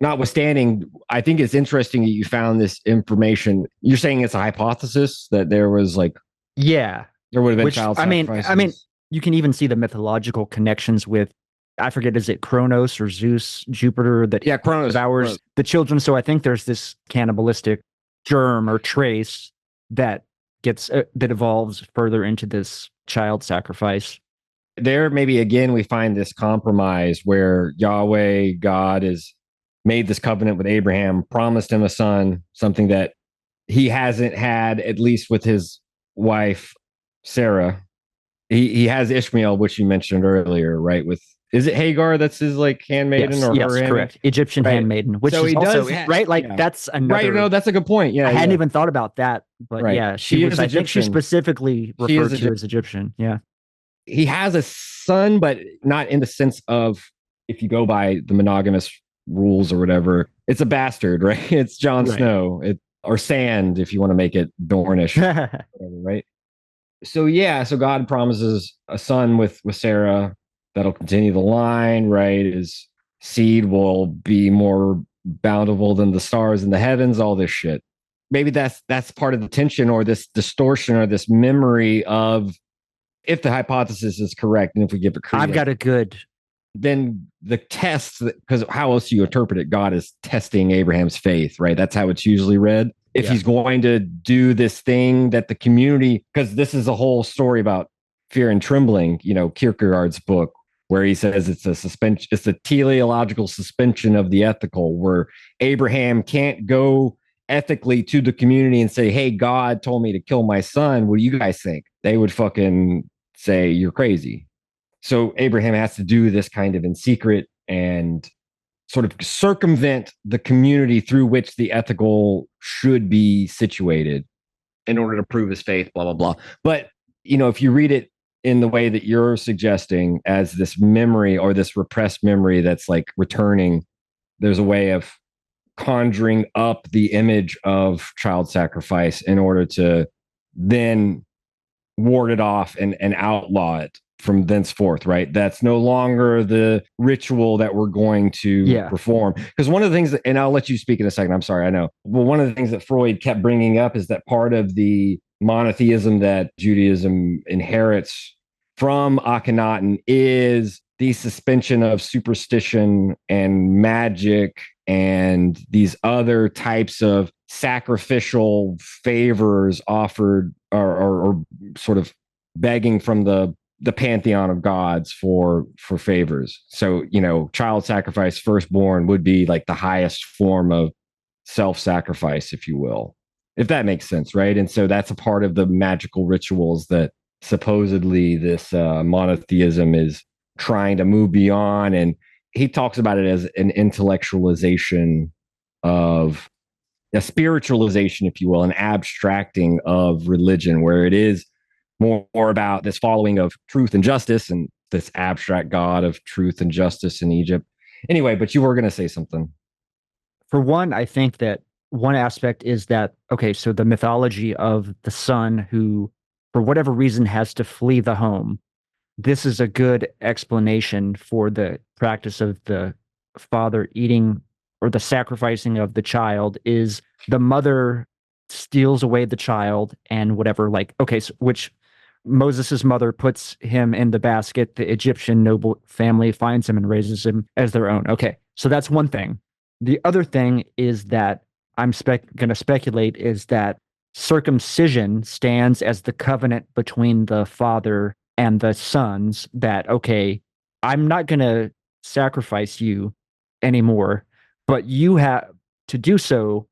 Notwithstanding, I think it's interesting that you found this information. You're saying it's a hypothesis that there was there would have been child sacrifices. I mean, you can even see the mythological connections with, I forget, is it Kronos or Zeus, Jupiter, that Kronos devours the children. So I think there's this cannibalistic germ or trace that that evolves further into this child sacrifice. There, maybe again, we find this compromise where Yahweh, God, has made this covenant with Abraham, promised him a son, something that he hasn't had, at least with his wife, Sarah. He has Ishmael, which you mentioned earlier, right? Is it Hagar that's his handmaiden, or yes, her correct. Egyptian handmaiden, which is also right. That's another. Right, no, that's a good point. Yeah, I hadn't even thought about that, but yeah, she was. I think she specifically referred to as Egyptian. Yeah, he has a son, but not in the sense of, if you go by the monogamous rules or whatever, it's a bastard, right? It's Jon Snow, or Sand, if you want to make it Dornish, whatever, right? So God promises a son with Sarah that'll continue the line, right? His seed will be more bountiful than the stars in the heavens, all this shit. Maybe that's part of the tension, or this distortion, or this memory of, if the hypothesis is correct, and if we give it credence. I've got a good. Then the test, because how else do you interpret it? God is testing Abraham's faith, right? That's how it's usually read. If he's going to do this thing that the community, because this is a whole story about fear and trembling, Kierkegaard's book, where he says it's a teleological suspension of the ethical, where Abraham can't go ethically to the community and say, hey, God told me to kill my son. What do you guys think? They would fucking say, you're crazy. So Abraham has to do this kind of in secret and sort of circumvent the community through which the ethical should be situated in order to prove his faith, blah, blah, blah. But, if you read it in the way that you're suggesting, as this memory, or this repressed memory that's returning, there's a way of conjuring up the image of child sacrifice in order to then ward it off and outlaw it from thenceforth, right? That's no longer the ritual that we're going to perform. Because one of the things and I'll let you speak in a second, I'm sorry, I know. Well, one of the things that Freud kept bringing up is that part of the monotheism that Judaism inherits from Akhenaten is the suspension of superstition and magic and these other types of sacrificial favors offered or sort of begging from the pantheon of gods for favors. So, child sacrifice, firstborn would be like the highest form of self-sacrifice, if you will, if that makes sense, right? And so that's a part of the magical rituals that supposedly this monotheism is trying to move beyond. And he talks about it as an intellectualization of a spiritualization, if you will, an abstracting of religion, where it is more about this following of truth and justice and this abstract god of truth and justice in Egypt. Anyway, but you were going to say something. For one, I think that one aspect is that, okay, so the mythology of the son who, for whatever reason, has to flee the home. This is a good explanation for the practice of the father eating or the sacrificing of the child. Is the mother steals away the child and whatever, like, okay, so which Moses's mother puts him in the basket. The Egyptian noble family finds him and raises him as their own. Okay, so that's one thing. The other thing is that I'm going to speculate is that circumcision stands as the covenant between the father and the sons that, okay, I'm not going to sacrifice you anymore, but you have to do so.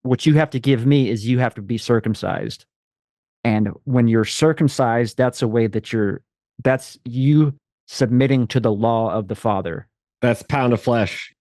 What you have to give me is you have to be circumcised. And when you're circumcised, that's a way that that's you submitting to the law of the father. That's pound of flesh.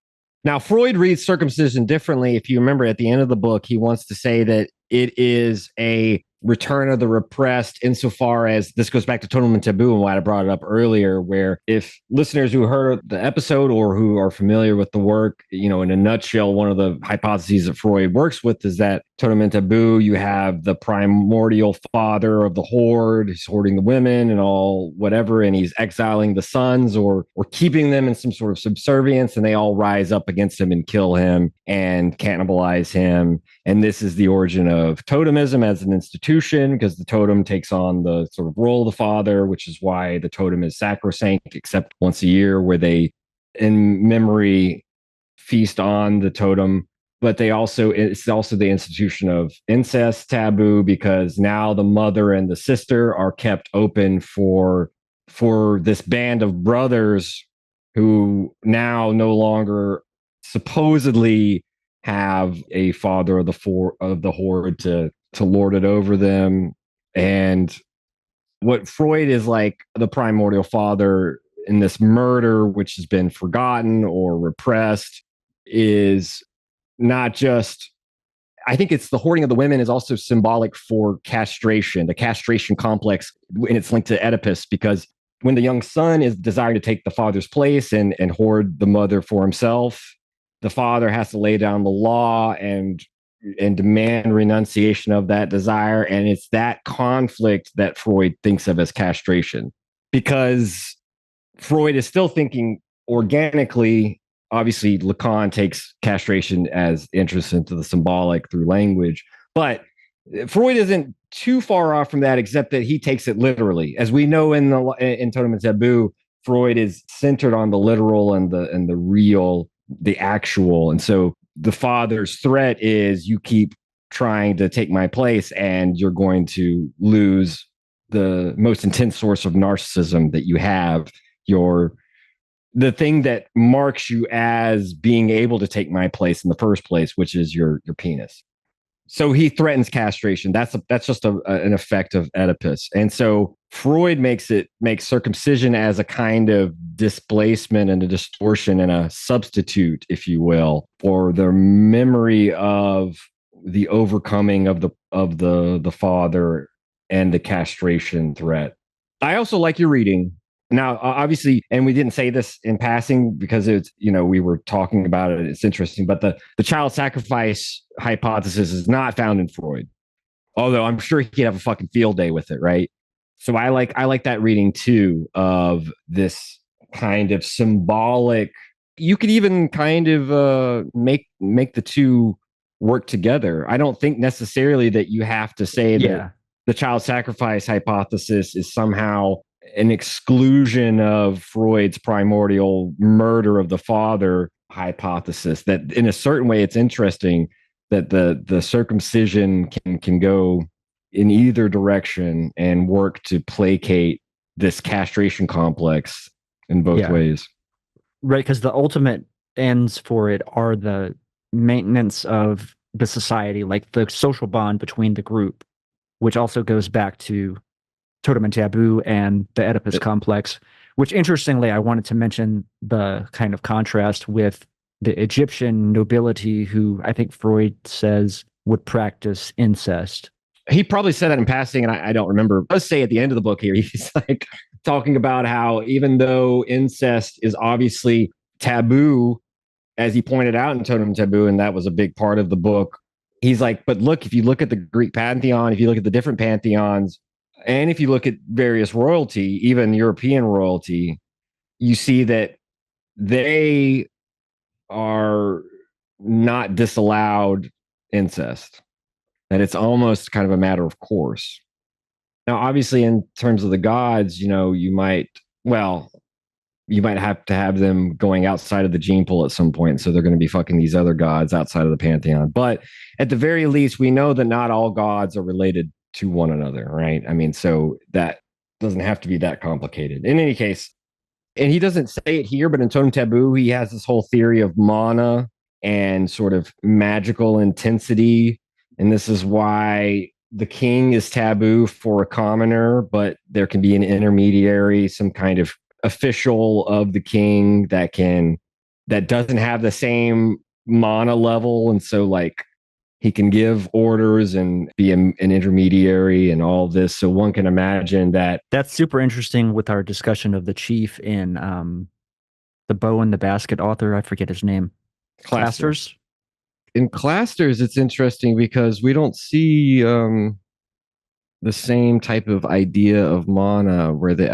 Now, Freud reads circumcision differently. If you remember at the end of the book, he wants to say that it is a return of the repressed, insofar as this goes back to Totem and Taboo and why I brought it up earlier, where if listeners who heard the episode or who are familiar with the work, in a nutshell, one of the hypotheses that Freud works with is that Totem and Taboo, you have the primordial father of the horde, he's hoarding the women and all whatever, and he's exiling the sons or keeping them in some sort of subservience, and they all rise up against him and kill him and cannibalize him. And this is the origin of totemism as an institution, because the totem takes on the sort of role of the father, which is why the totem is sacrosanct, except once a year, where they, in memory, feast on the totem. But it's also the institution of incest taboo, because now the mother and the sister are kept open for this band of brothers who now no longer supposedly have a father of the horde to lord it over them. And what Freud is like the primordial father in this murder, which has been forgotten or repressed, is not just, I think it's the hoarding of the women is also symbolic for castration, the castration complex, and it's linked to Oedipus, because when the young son is desiring to take the father's place and hoard the mother for himself, the father has to lay down the law and demand renunciation of that desire. And it's that conflict that Freud thinks of as castration, because Freud is still thinking organically. Obviously, Lacan takes castration as interest into the symbolic through language, but Freud isn't too far off from that, except that he takes it literally. As we know in Totem and Taboo, Freud is centered on the literal and the real, the actual. And so the father's threat is, you keep trying to take my place and you're going to lose the most intense source of narcissism that you have, the thing that marks you as being able to take my place in the first place, which is your penis. So he threatens castration. That's just an effect of Oedipus. And so Freud makes circumcision as a kind of displacement and a distortion and a substitute, if you will, for the memory of the overcoming of the father and the castration threat. I also like your reading. Now, obviously, and we didn't say this in passing because it's, we were talking about it. It's interesting, but the child sacrifice hypothesis is not found in Freud, although I'm sure he'd have a fucking field day with it, right? So I like that reading too, of this kind of symbolic. You could even kind of make the two work together. I don't think necessarily that you have to say that the child sacrifice hypothesis is somehow an exclusion of Freud's primordial murder of the father hypothesis. That in a certain way, it's interesting that the circumcision can go in either direction and work to placate this castration complex in both ways. Right, because the ultimate ends for it are the maintenance of the society, like the social bond between the group, which also goes back to Totem and Taboo and the Oedipus complex, which interestingly, I wanted to mention the kind of contrast with the Egyptian nobility who I think Freud says would practice incest. He probably said that in passing, and I don't remember. Let's say at the end of the book here, he's like talking about how even though incest is obviously taboo, as he pointed out in Totem and Taboo, and that was a big part of the book, he's like, but look, if you look at the Greek pantheon, if you look at the different pantheons, and if you look at various royalty, even European royalty, you see that they are not disallowed incest, that it's almost kind of a matter of course. Now, obviously, in terms of the gods, you might have to have them going outside of the gene pool at some point. So they're going to be fucking these other gods outside of the pantheon. But at the very least, we know that not all gods are related to one another, right? I mean, so that doesn't have to be that complicated. In any case, and he doesn't say it here, but in Totem Taboo, he has this whole theory of mana and sort of magical intensity. And this is why the king is taboo for a commoner, but there can be an intermediary, some kind of official of the king that doesn't have the same mana level. And so like he can give orders and be an intermediary and all this. So one can imagine that. That's super interesting with our discussion of the chief in the Bow and the Basket author. I forget his name. Clasters. In Clasters, it's interesting because we don't see the same type of idea of mana where the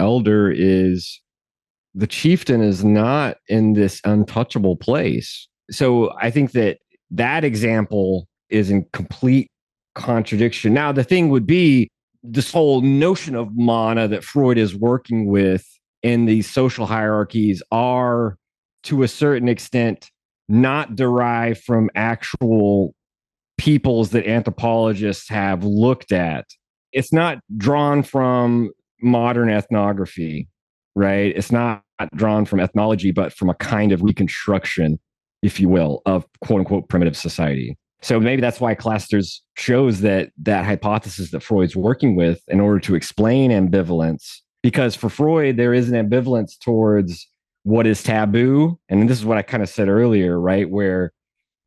chieftain is not in this untouchable place. So I think that example is in complete contradiction. Now, the thing would be this whole notion of mana that Freud is working with in these social hierarchies are, to a certain extent, not derived from actual peoples that anthropologists have looked at. It's not drawn from modern ethnography, right? It's not drawn from ethnology, but from a kind of reconstruction, if you will, of quote unquote primitive society. So maybe that's why Clasters shows that hypothesis that Freud's working with in order to explain ambivalence, because for Freud, there is an ambivalence towards what is taboo. And this is what I kind of said earlier, right? Where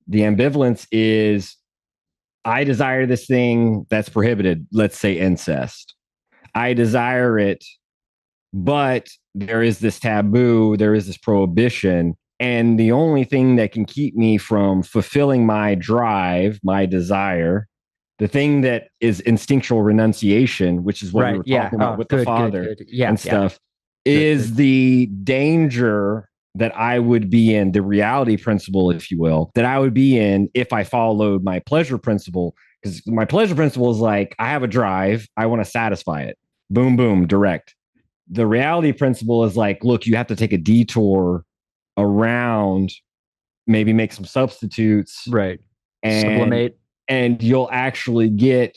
the ambivalence is, I desire this thing that's prohibited, let's say incest. I desire it, but there is this taboo, there is this prohibition. And the only thing that can keep me from fulfilling my drive, my desire, the thing that is instinctual renunciation, which is what we were talking about with the father and stuff, is the danger that I would be in, the reality principle, if you will, that I would be in if I followed my pleasure principle. Because my pleasure principle is like, I have a drive, I want to satisfy it. Boom, boom, direct. The reality principle is like, look, you have to take a detour around, maybe make some substitutes, right? And sublimate, and you'll actually get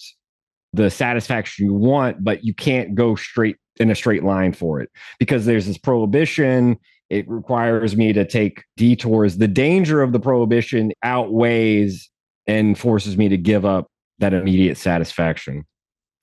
the satisfaction you want, but you can't go straight in a straight line for it because there's this prohibition. It requires me to take detours. The danger of the prohibition outweighs and forces me to give up that immediate satisfaction.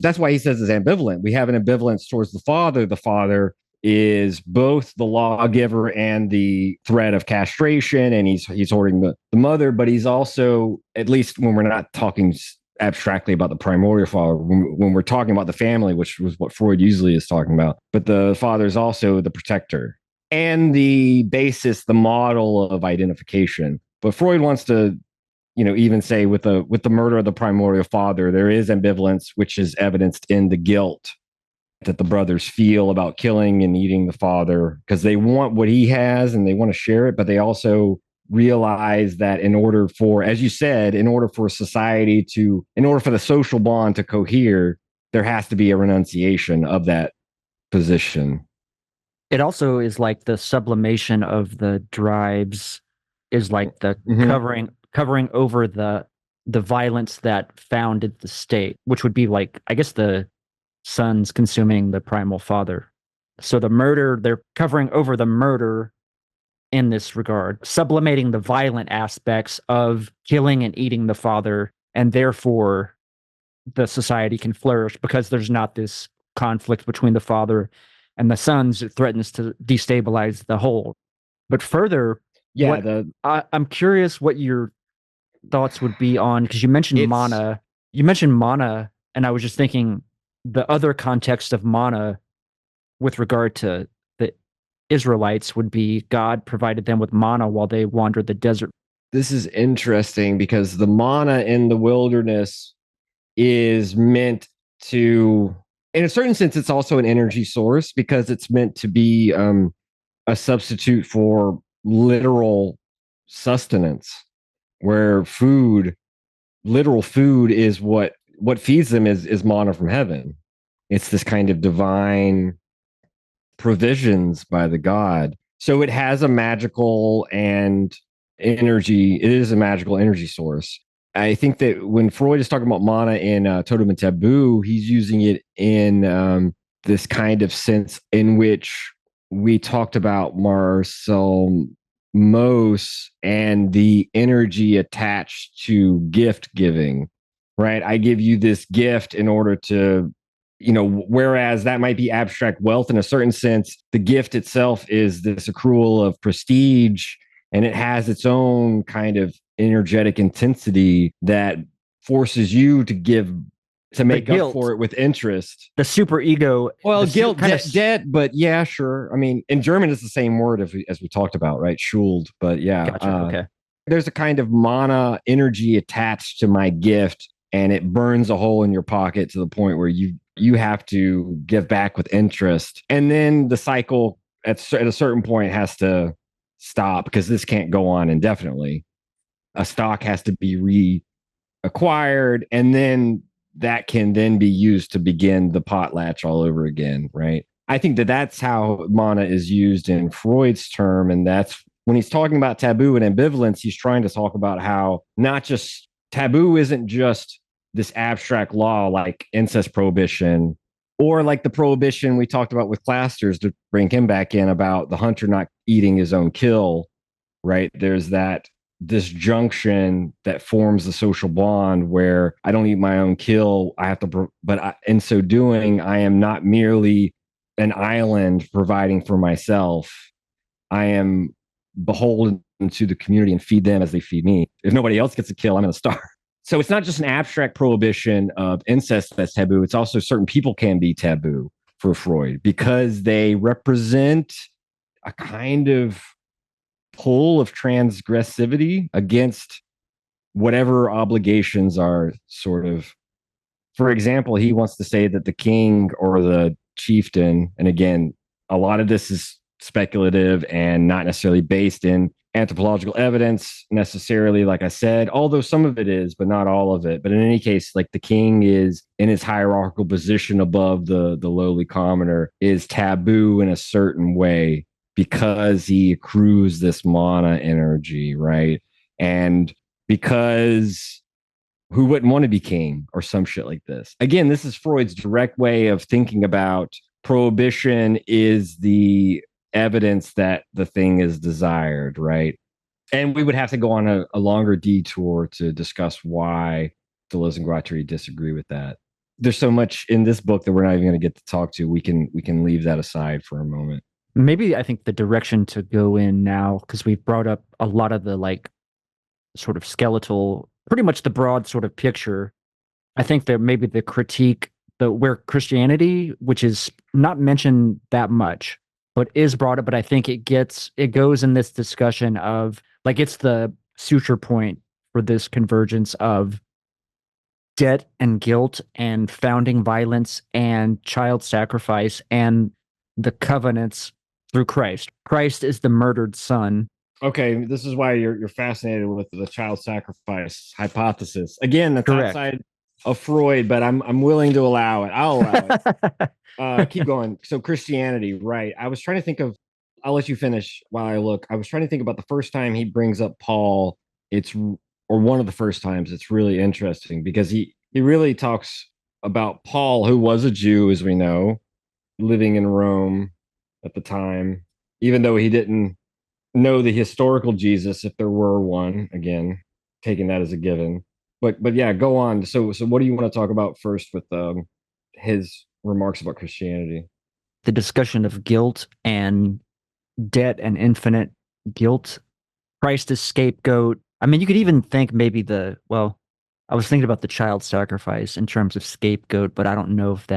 That's why he says it's ambivalent. We have an ambivalence towards the father. The father is both the lawgiver and the threat of castration, and he's hoarding the mother, but he's also, at least when we're not talking abstractly about the primordial father, when we're talking about the family, which was what Freud usually is talking about, but the father is also the protector and the basis, the model of identification. But Freud wants to, even say with the murder of the primordial father, there is ambivalence, which is evidenced in the guilt that the brothers feel about killing and eating the father, because they want what he has and they want to share it, but they also realize that in order for, as you said, in order for the social bond to cohere, there has to be a renunciation of that position. It also is like the sublimation of the drives is like the covering over the violence that founded the state, which would be like, I guess, the sons consuming the primal father. So the murder, they're covering over the murder in this regard, sublimating the violent aspects of killing and eating the father, and therefore the society can flourish because there's not this conflict between the father and the sons. It threatens to destabilize the whole. But further, I'm curious what your thoughts would be on, because you mentioned mana. You mentioned mana, and I was just thinking the other context of mana with regard to the Israelites would be God provided them with manna while they wandered the desert. This is interesting because the manna in the wilderness is meant to, in a certain sense, it's also an energy source because it's meant to be a substitute for literal sustenance, where literal food is what feeds them is manna from heaven. It's this kind of divine provisions by the god. So it has a magical and energy. It is a magical energy source. I think that when Freud is talking about mana in Totem and Taboo, he's using it in this kind of sense in which we talked about Marcel Mauss and the energy attached to gift giving, right? I give you this gift in order to, whereas that might be abstract wealth in a certain sense, the gift itself is this accrual of prestige, and it has its own kind of energetic intensity that forces you to make up for it with interest. The super ego. Well, guilt, debt, but yeah, sure. I mean, in German, it's the same word as we talked about, right? Schuld, but yeah. Gotcha. Okay. There's a kind of mana energy attached to my gift, and it burns a hole in your pocket to the point where you have to give back with interest. And then the cycle at a certain point has to stop because this can't go on indefinitely. A stock has to be reacquired, and then that can then be used to begin the potlatch all over again, right? I think that's how mana is used in Freud's term, and that's when he's talking about taboo and ambivalence, he's trying to talk about how not just taboo isn't just this abstract law like incest prohibition, or like the prohibition we talked about with Clasters, to bring him back in, about the hunter not eating his own kill, right? There's this junction that forms the social bond where I don't eat my own kill. I have to, in so doing, I am not merely an island providing for myself. I am beholden to the community and feed them as they feed me. If nobody else gets a kill, I'm going to starve. So it's not just an abstract prohibition of incest that's taboo. It's also certain people can be taboo for Freud because they represent a kind of pull of transgressivity against whatever obligations are sort of, for example, he wants to say that the king or the chieftain, and again, a lot of this is speculative and not necessarily based in anthropological evidence necessarily, like I said, although some of it is, but not all of it. But in any case, like the king is in his hierarchical position above the lowly commoner, is taboo in a certain way because he accrues this mana energy, right? And because who wouldn't want to be king or some shit like this? Again, this is Freud's direct way of thinking about prohibition is the evidence that the thing is desired, right? And we would have to go on a longer detour to discuss why Deleuze and Guattari disagree with that. There's so much in this book that we're not even going to get to talk to. We can leave that aside for a moment. Maybe I think the direction to go in now, because we've brought up a lot of the like sort of skeletal, pretty much the broad sort of picture. I think that maybe the critique, where Christianity, which is not mentioned that much, but is brought up, but I think it goes in this discussion of like, it's the suture point for this convergence of debt and guilt and founding violence and child sacrifice and the covenants through Christ. Christ is the murdered son. Okay, this is why you're fascinated with the child sacrifice hypothesis. Again, that's correct. Outside of Freud, but I'm willing to allow it. I'll allow it. Keep going. So Christianity, right? I was trying to think of. I'll let you finish while I look. I was trying to think about the first time he brings up Paul. Or one of the first times. It's really interesting because he really talks about Paul, who was a Jew, as we know, living in Rome at the time, even though he didn't know the historical Jesus, if there were one. Again, taking that as a given. But yeah, go on. So what do you want to talk about first with his remarks about Christianity? The discussion of guilt and debt and infinite guilt. Christ is scapegoat. I mean, you could even think maybe I was thinking about the child sacrifice in terms of scapegoat, but I don't know if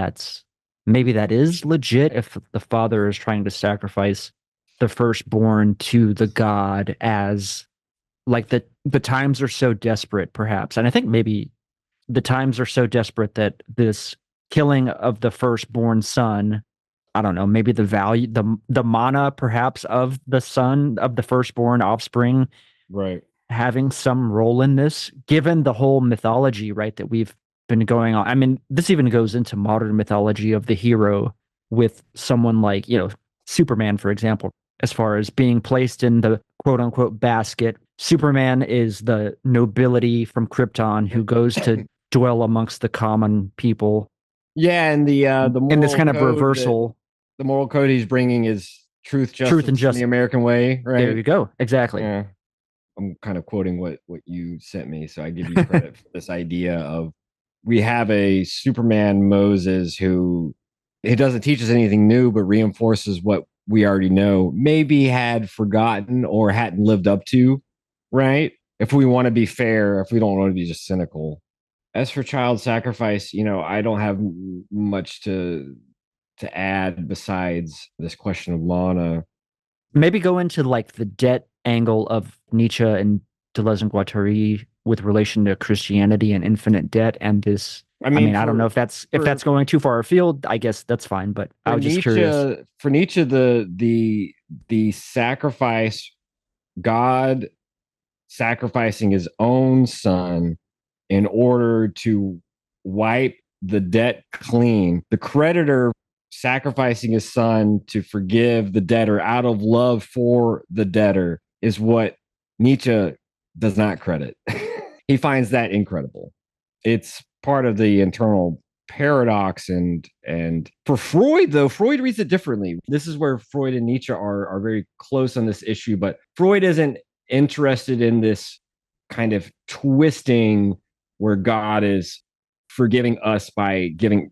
maybe that is legit if the father is trying to sacrifice the firstborn to the god as like the times are so desperate, perhaps. And I think maybe the times are so desperate that this killing of the firstborn son, I don't know, maybe the value, the mana perhaps of the son of the firstborn offspring, Right. having some role in this, given the whole mythology, right, that we've been going on. I mean, this even goes into modern mythology of the hero with someone like, Superman, for example, as far as being placed in the quote unquote basket. Superman is the nobility from Krypton who goes to dwell amongst the common people. Yeah, and the in this kind of reversal. The moral code he's bringing is truth, justice, and the American way, right? There you go. Exactly. Yeah. I'm kind of quoting what you sent me, so I give you credit for this idea of we have a Superman Moses who he doesn't teach us anything new, but reinforces what we already know, maybe had forgotten or hadn't lived up to, right? If we want to be fair, if we don't want to be just cynical. As for child sacrifice, I don't have much to add besides this question of Lana. Maybe go into like the debt angle of Nietzsche and Deleuze and Guattari with relation to Christianity and infinite debt and this. I mean, I don't know if that's going too far afield. I guess that's fine, but I was just curious. For Nietzsche, the sacrifice, God sacrificing his own son in order to wipe the debt clean, the creditor sacrificing his son to forgive the debtor out of love for the debtor is what Nietzsche does not credit. He finds that incredible. It's part of the internal paradox. And for Freud, though, Freud reads it differently. This is where Freud and Nietzsche are very close on this issue, but Freud isn't interested in this kind of twisting where God is forgiving us by giving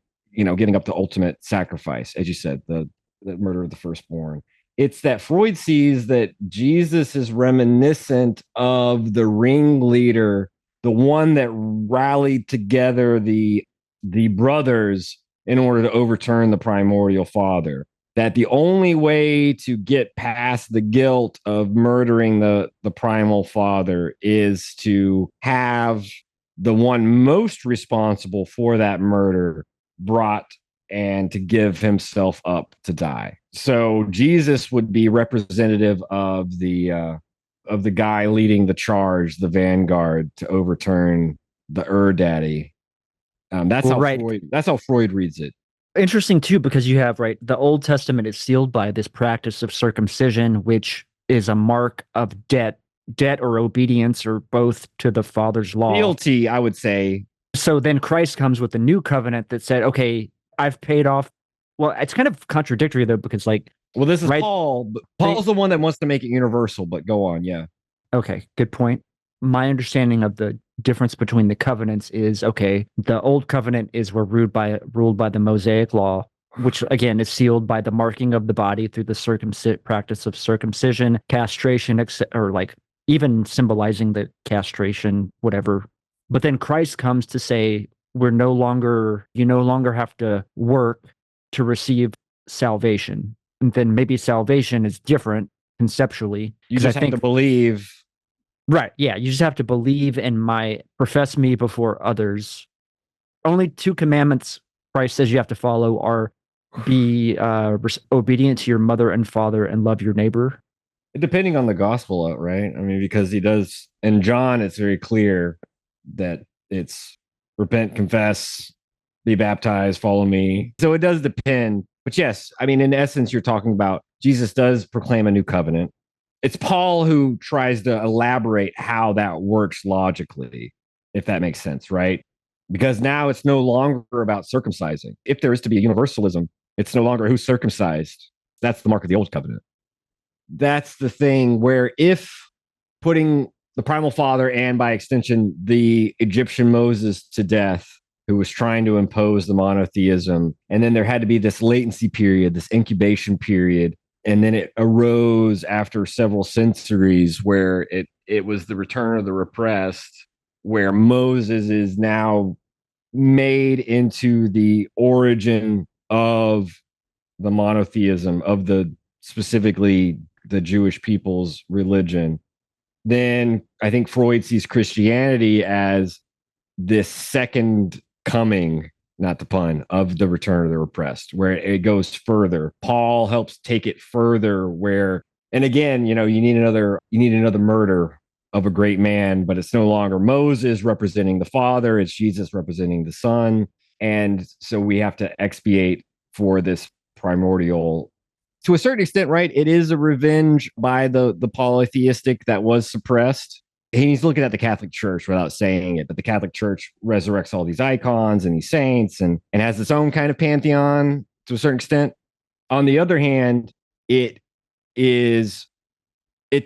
up the ultimate sacrifice, as you said, the murder of the firstborn. It's that Freud sees that Jesus is reminiscent of the ringleader, the one that rallied together the brothers in order to overturn the primordial father. That the only way to get past the guilt of murdering the primal father is to have the one most responsible for that murder brought and to give himself up to die. So Jesus would be representative of the guy leading the charge, the vanguard, to overturn the daddy. That's how Freud reads it. Interesting too, because you have the Old Testament is sealed by this practice of circumcision, which is a mark of debt or obedience, or both, to the Father's law. Fealty, I would say. So then Christ comes with a new covenant that said, okay, I've paid off. Well, it's kind of contradictory though, because this is Paul. But Paul's the one that wants to make it universal, but go on. Yeah. Okay. Good point. My understanding of the difference between the covenants is, okay, the old covenant is we're ruled by the Mosaic law, which again is sealed by the marking of the body through the practice of circumcision, castration, or even symbolizing the castration, whatever. But then Christ comes to say, you no longer have to work to receive salvation. And then maybe salvation is different conceptually. You just have to believe. Right. Yeah. You just have to believe in profess me before others. Only two commandments Christ says you have to follow are be obedient to your mother and father and love your neighbor. Depending on the gospel, right? I mean, because he does, in John, it's very clear that it's repent, confess, be baptized, follow me. So it does depend. But yes, I mean, in essence, you're talking about Jesus does proclaim a new covenant. It's Paul who tries to elaborate how that works logically, if that makes sense, right? Because now it's no longer about circumcising. If there is to be a universalism, it's no longer who's circumcised. That's the mark of the old covenant. That's the thing where if putting the primal father and by extension, the Egyptian Moses to death, who was trying to impose the monotheism, and then there had to be this latency period, this incubation period, and then it arose after several centuries where it was the return of the repressed, where Moses is now made into the origin of the monotheism of the specifically the Jewish people's religion. Then I think Freud sees Christianity as this second coming, not the pun, of the return of the repressed, where it goes further. Paul helps take it further where, and again, you need another murder of a great man, but it's no longer Moses representing the Father, it's Jesus representing the Son. And so we have to expiate for this primordial, to a certain extent, right? It is a revenge by the polytheistic that was suppressed. He's looking at the Catholic Church without saying it, but the Catholic Church resurrects all these icons and these saints and has its own kind of pantheon to a certain extent. On the other hand, it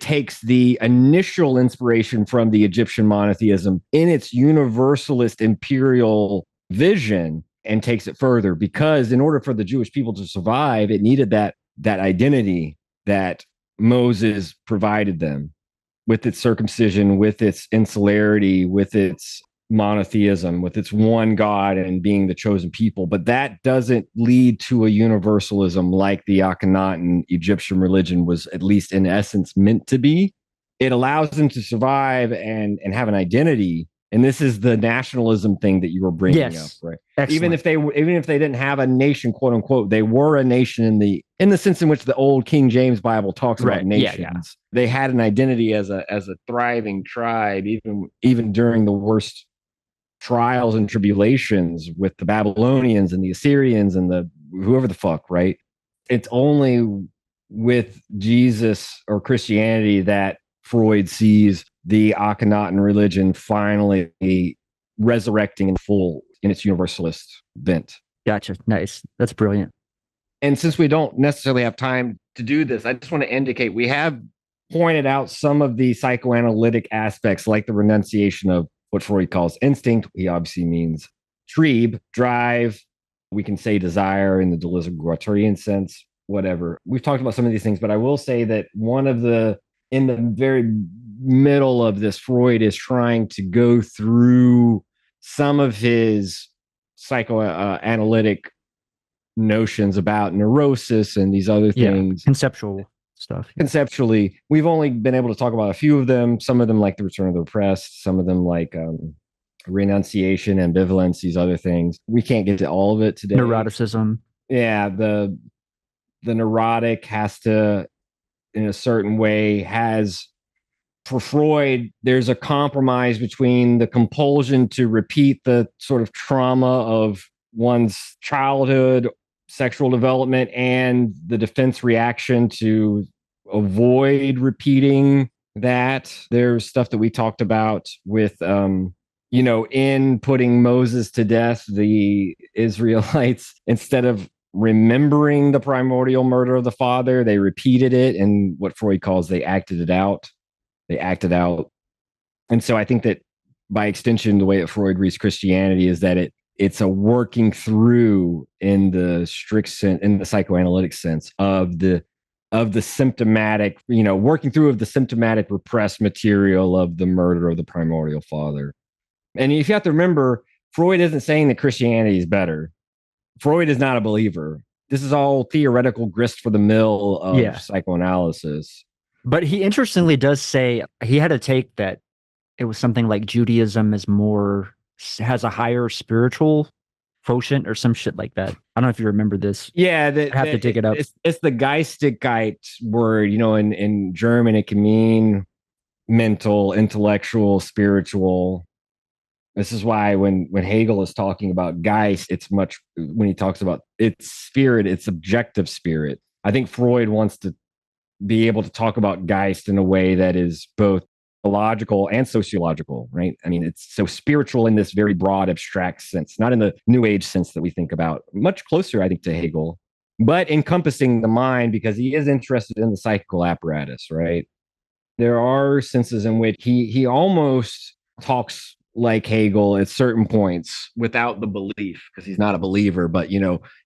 takes the initial inspiration from the Egyptian monotheism in its universalist imperial vision and takes it further, because in order for the Jewish people to survive, it needed that identity that Moses provided them, with its circumcision, with its insularity, with its monotheism, with its one God and being the chosen people. But that doesn't lead to a universalism like the Akhenaten Egyptian religion was, at least in essence, meant to be. It allows them to survive and have an identity. And this is the nationalism thing that you were bringing up, right? Excellent. Even if they didn't have a nation, quote unquote, they were a nation in the sense in which the old King James Bible talks about nations. Yeah. They had an identity as a thriving tribe, even during the worst trials and tribulations with the Babylonians and the Assyrians and the whoever the fuck, right? It's only with Jesus or Christianity that Freud sees the Akhenaten religion finally resurrecting in full in its universalist bent. Gotcha. Nice. That's brilliant. And since we don't necessarily have time to do this, I just want to indicate we have pointed out some of the psychoanalytic aspects, like the renunciation of what Freud calls instinct. He obviously means trieb, drive. We can say desire in the Deleuze-Guattarian sense, whatever. We've talked about some of these things, but I will say that in the very middle of this, Freud is trying to go through some of his psychoanalytic notions about neurosis and these other things. Conceptual stuff. Conceptually, we've only been able to talk about a few of them. Some of them like the return of the repressed, some of them like renunciation, ambivalence, these other things. We can't get to all of it today. Neuroticism. Yeah, the neurotic has to, in a certain way, for Freud, there's a compromise between the compulsion to repeat the sort of trauma of one's childhood, sexual development, and the defense reaction to avoid repeating that. There's stuff that we talked about with, in putting Moses to death, the Israelites, instead of remembering the primordial murder of the father, they repeated it, and what Freud calls they acted it out. And so I think that by extension, the way that Freud reads Christianity is that it's a working through in the strict sense, in the psychoanalytic sense of the symptomatic, working through of the symptomatic repressed material of the murder of the primordial father. And if you have to remember, Freud isn't saying that Christianity is better. Freud is not a believer. This is all theoretical grist for the mill of psychoanalysis. But he interestingly does say he had a take that it was something like Judaism has a higher spiritual quotient or some shit like that. I don't know if you remember this. Yeah, I have to dig it up. It's the Geistigkeit word. In German, it can mean mental, intellectual, spiritual. This is why when Hegel is talking about Geist, it's much when he talks about its spirit, its objective spirit. I think Freud wants to be able to talk about Geist in a way that is both logical and sociological, right? I mean, it's so spiritual in this very broad, abstract sense, not in the New Age sense that we think about, much closer, I think, to Hegel, but encompassing the mind because he is interested in the psychical apparatus, right? There are senses in which he almost talks like Hegel at certain points without the belief because he's not a believer. But,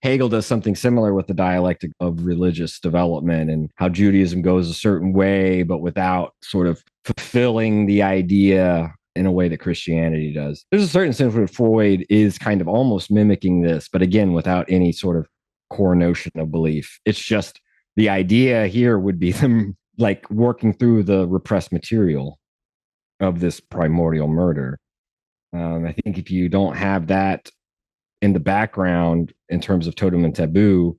Hegel does something similar with the dialectic of religious development and how Judaism goes a certain way, but without sort of fulfilling the idea in a way that Christianity does. There's a certain sense where Freud is kind of almost mimicking this, but again, without any sort of core notion of belief. It's just the idea here would be them like working through the repressed material of this primordial murder. I think if you don't have that in the background in terms of Totem and Taboo,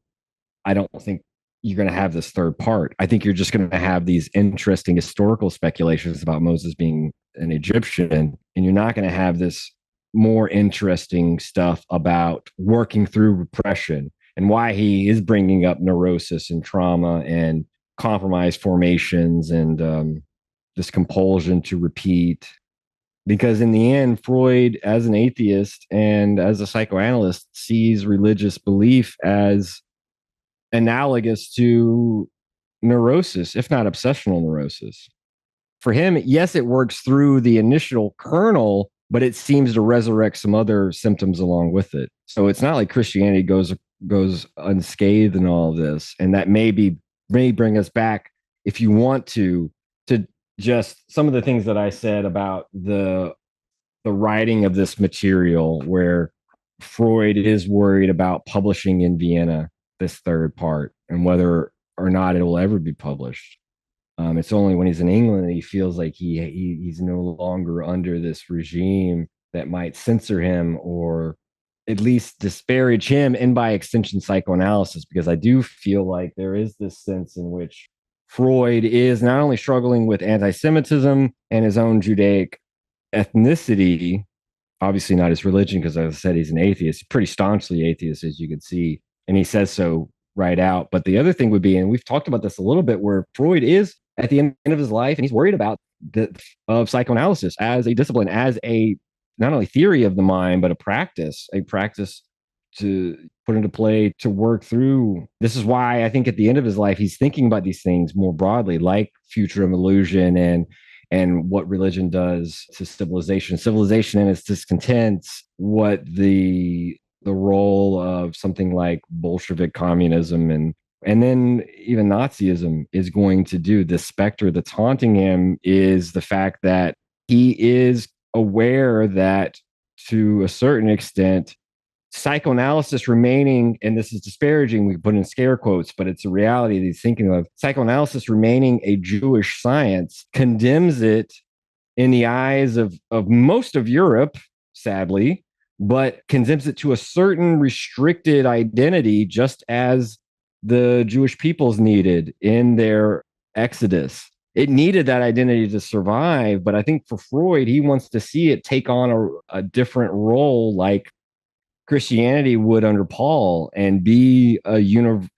I don't think you're going to have this third part. I think you're just going to have these interesting historical speculations about Moses being an Egyptian, and you're not going to have this more interesting stuff about working through repression and why he is bringing up neurosis and trauma and compromised formations and this compulsion to repeat. Because in the end, Freud, as an atheist and as a psychoanalyst, sees religious belief as analogous to neurosis, if not obsessional neurosis. For him, yes, it works through the initial kernel, but it seems to resurrect some other symptoms along with it. So it's not like Christianity goes unscathed in all of this, and that may bring us back, if you want to just some of the things that I said about the writing of this material, where Freud is worried about publishing in Vienna this third part and whether or not it will ever be published. It's only when he's in England that he feels like he's no longer under this regime that might censor him or at least disparage him, and by extension psychoanalysis, because I do feel like there is this sense in which Freud is not only struggling with anti-Semitism and his own Judaic ethnicity, obviously not his religion, because as I said, he's an atheist, pretty staunchly atheist, as you can see, and he says so right out. But the other thing would be, and we've talked about this a little bit, where Freud is at the end of his life, and he's worried about of psychoanalysis as a discipline, as a not only theory of the mind, but a practice to put into play to work through. This is why I think at the end of his life, he's thinking about these things more broadly, like futurism illusion and what religion does to civilization and its discontents, what the role of something like Bolshevik communism and then even Nazism is going to do. The specter that's haunting him is the fact that he is aware that to a certain extent, psychoanalysis remaining, and this is disparaging, we put in scare quotes, but it's a reality that he's thinking of, psychoanalysis remaining a Jewish science condemns it in the eyes of most of Europe, sadly, but condemns it to a certain restricted identity, just as the Jewish peoples needed in their exodus. It needed that identity to survive, but I think for Freud, he wants to see it take on a different role, like Christianity would under Paul, and be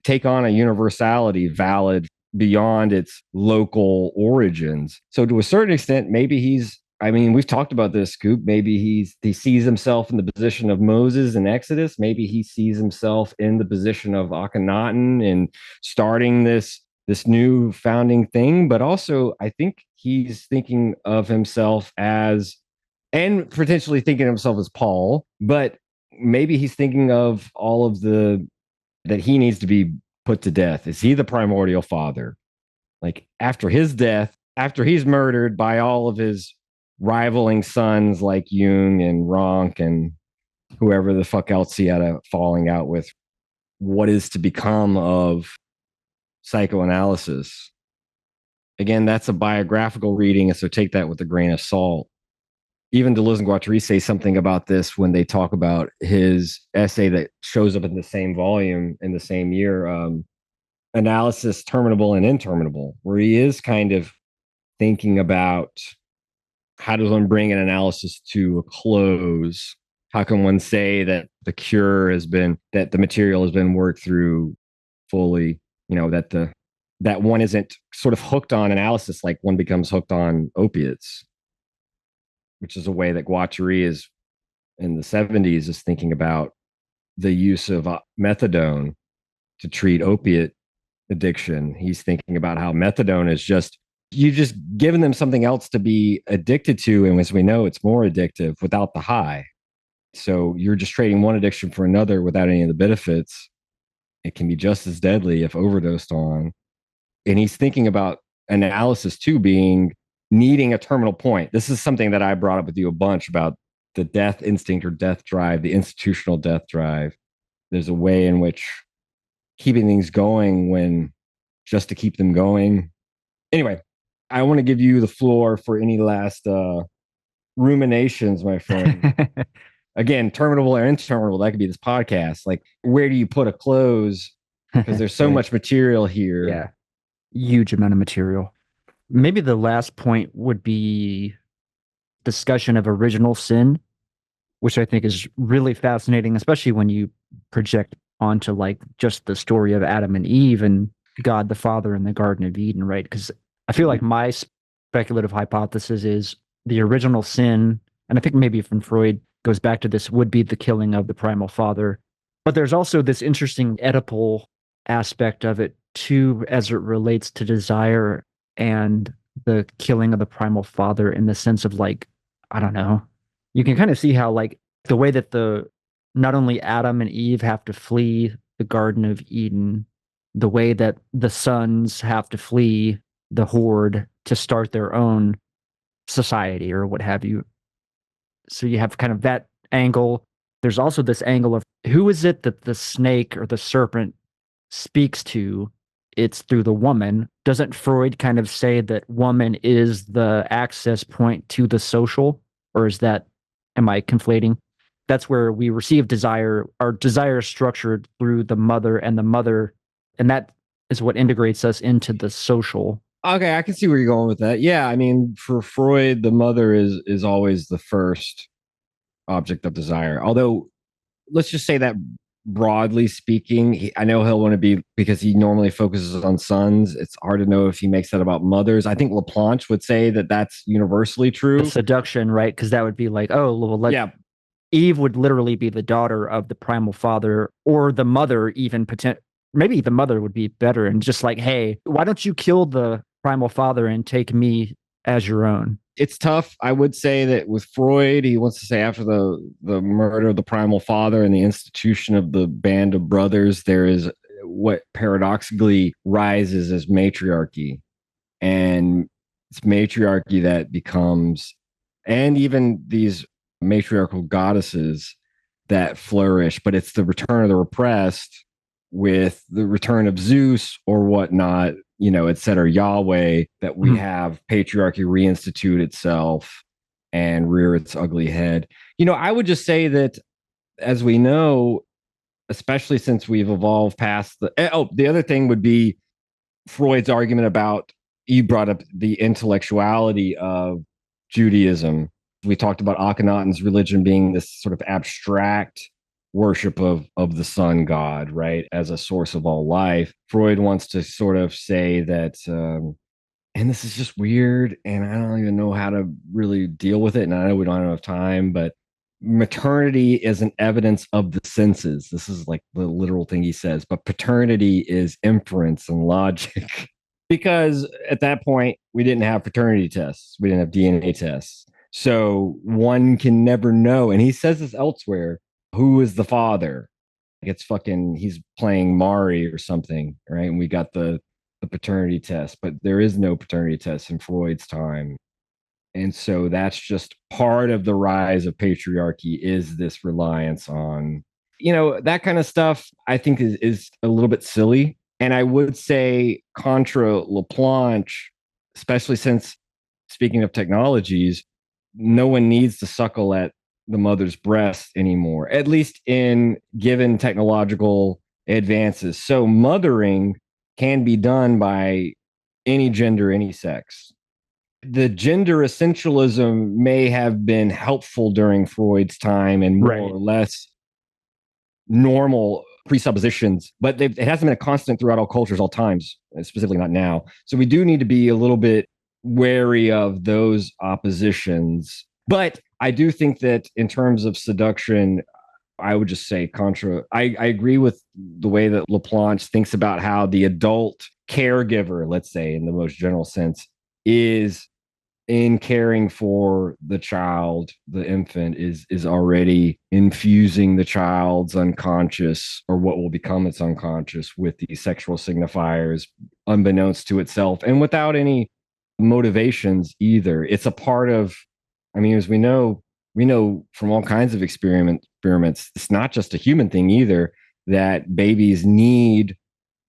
take on a universality valid beyond its local origins. So to a certain extent, maybe we've talked about this, Scoop. Maybe he sees himself in the position of Moses in Exodus. Maybe he sees himself in the position of Akhenaten and starting this new founding thing. But also, I think he's thinking of himself as, and potentially thinking of himself as Paul, but maybe he's thinking of all of that he needs to be put to death. Is he the primordial father? Like after his death, after he's murdered by all of his rivaling sons like Jung and Rank and whoever the fuck else he had a falling out with, what is to become of psychoanalysis? Again, that's a biographical reading, and so take that with a grain of salt. Even Deleuze and Guattari say something about this when they talk about his essay that shows up in the same volume in the same year, Analysis Terminable and Interminable, where he is kind of thinking about how does one bring an analysis to a close? How can one say that the cure has been, that the material has been worked through fully, that one isn't sort of hooked on analysis like one becomes hooked on opiates, which is a way that Guattari is in the 70s is thinking about the use of methadone to treat opiate addiction. He's thinking about how methadone is just, you just giving them something else to be addicted to. And as we know, it's more addictive without the high. So you're just trading one addiction for another without any of the benefits. It can be just as deadly if overdosed on. And he's thinking about analysis too being needing a terminal point. This is something that I brought up with you a bunch about the death instinct or death drive, the institutional death drive. There's a way in which keeping things going when just to keep them going. Anyway, I want to give you the floor for any last ruminations, my friend. Again, terminable or interminable, that could be this podcast. Like, where do you put a close? Because there's so much material here. Yeah. Huge amount of material. Maybe the last point would be discussion of original sin, which I think is really fascinating, especially when you project onto like just the story of Adam and Eve and God the Father in the Garden of Eden, right? Because I feel like my speculative hypothesis is the original sin, and I think maybe from Freud goes back to this, would be the killing of the primal father. But there's also this interesting Oedipal aspect of it too, as it relates to desire and the killing of the primal father, in the sense of like, I don't know, you can kind of see how like the way that not only Adam and Eve have to flee the Garden of Eden, the way that the sons have to flee the horde to start their own society or what have you. So you have kind of that angle. There's also this angle of who is it that the snake or the serpent speaks to? It's through the woman. Doesn't Freud kind of say that woman is the access point to the social? Or am I conflating? That's where we receive desire. Our desire is structured through the mother, and that is what integrates us into the social. Okay, I can see where you're going with that. Yeah, I mean, for Freud, the mother is always the first object of desire. Although, let's just say that broadly speaking, I know he'll want to be, because he normally focuses on sons. It's hard to know if he makes that about mothers. I think Laplanche would say that that's universally true. The seduction, right? Because that would be like, yeah. Eve would literally be the daughter of the primal father, or the mother, even maybe the mother would be better, and just like, hey, why don't you kill the primal father and take me as your own? It's tough. I would say that with Freud, he wants to say after the murder of the primal father and the institution of the band of brothers, there is what paradoxically rises as matriarchy. And it's matriarchy that becomes, and even these matriarchal goddesses that flourish, but it's the return of the repressed with the return of Zeus or whatnot, et cetera, Yahweh, that we have patriarchy reinstitute itself and rear its ugly head. I would just say that, as we know, especially since we've evolved past the other thing would be Freud's argument about, you brought up the intellectuality of Judaism. We talked about Akhenaten's religion being this sort of abstract worship of the sun god, right, as a source of all life. Freud wants to sort of say that, and this is just weird, and I don't even know how to really deal with it, and I know we don't have enough time, but maternity is an evidence of the senses. This is like the literal thing he says, but paternity is inference and logic. Because at that point, we didn't have paternity tests. We didn't have DNA tests. So one can never know. And he says this elsewhere, who is the father? He's playing Mari or something, right? And we got the paternity test, but there is no paternity test in Freud's time. And so that's just part of the rise of patriarchy, is this reliance on, that kind of stuff, I think is a little bit silly. And I would say contra Laplanche, especially since, speaking of technologies, no one needs to suckle at the mother's breast anymore, at least in given technological advances. So mothering can be done by any gender, any sex. the gender essentialism may have been helpful during Freud's time and more or less normal presuppositions, but it hasn't been a constant throughout all cultures, all times, specifically not now. So we do need to be a little bit wary of those oppositions. But I do think that in terms of seduction, I would just say I agree with the way that Laplanche thinks about how the adult caregiver, let's say in the most general sense, is in caring for the child, the infant is already infusing the child's unconscious or what will become its unconscious with these sexual signifiers, unbeknownst to itself and without any motivations either. It's a part of, I mean, as we know from all kinds of experiments, it's not just a human thing either, that babies need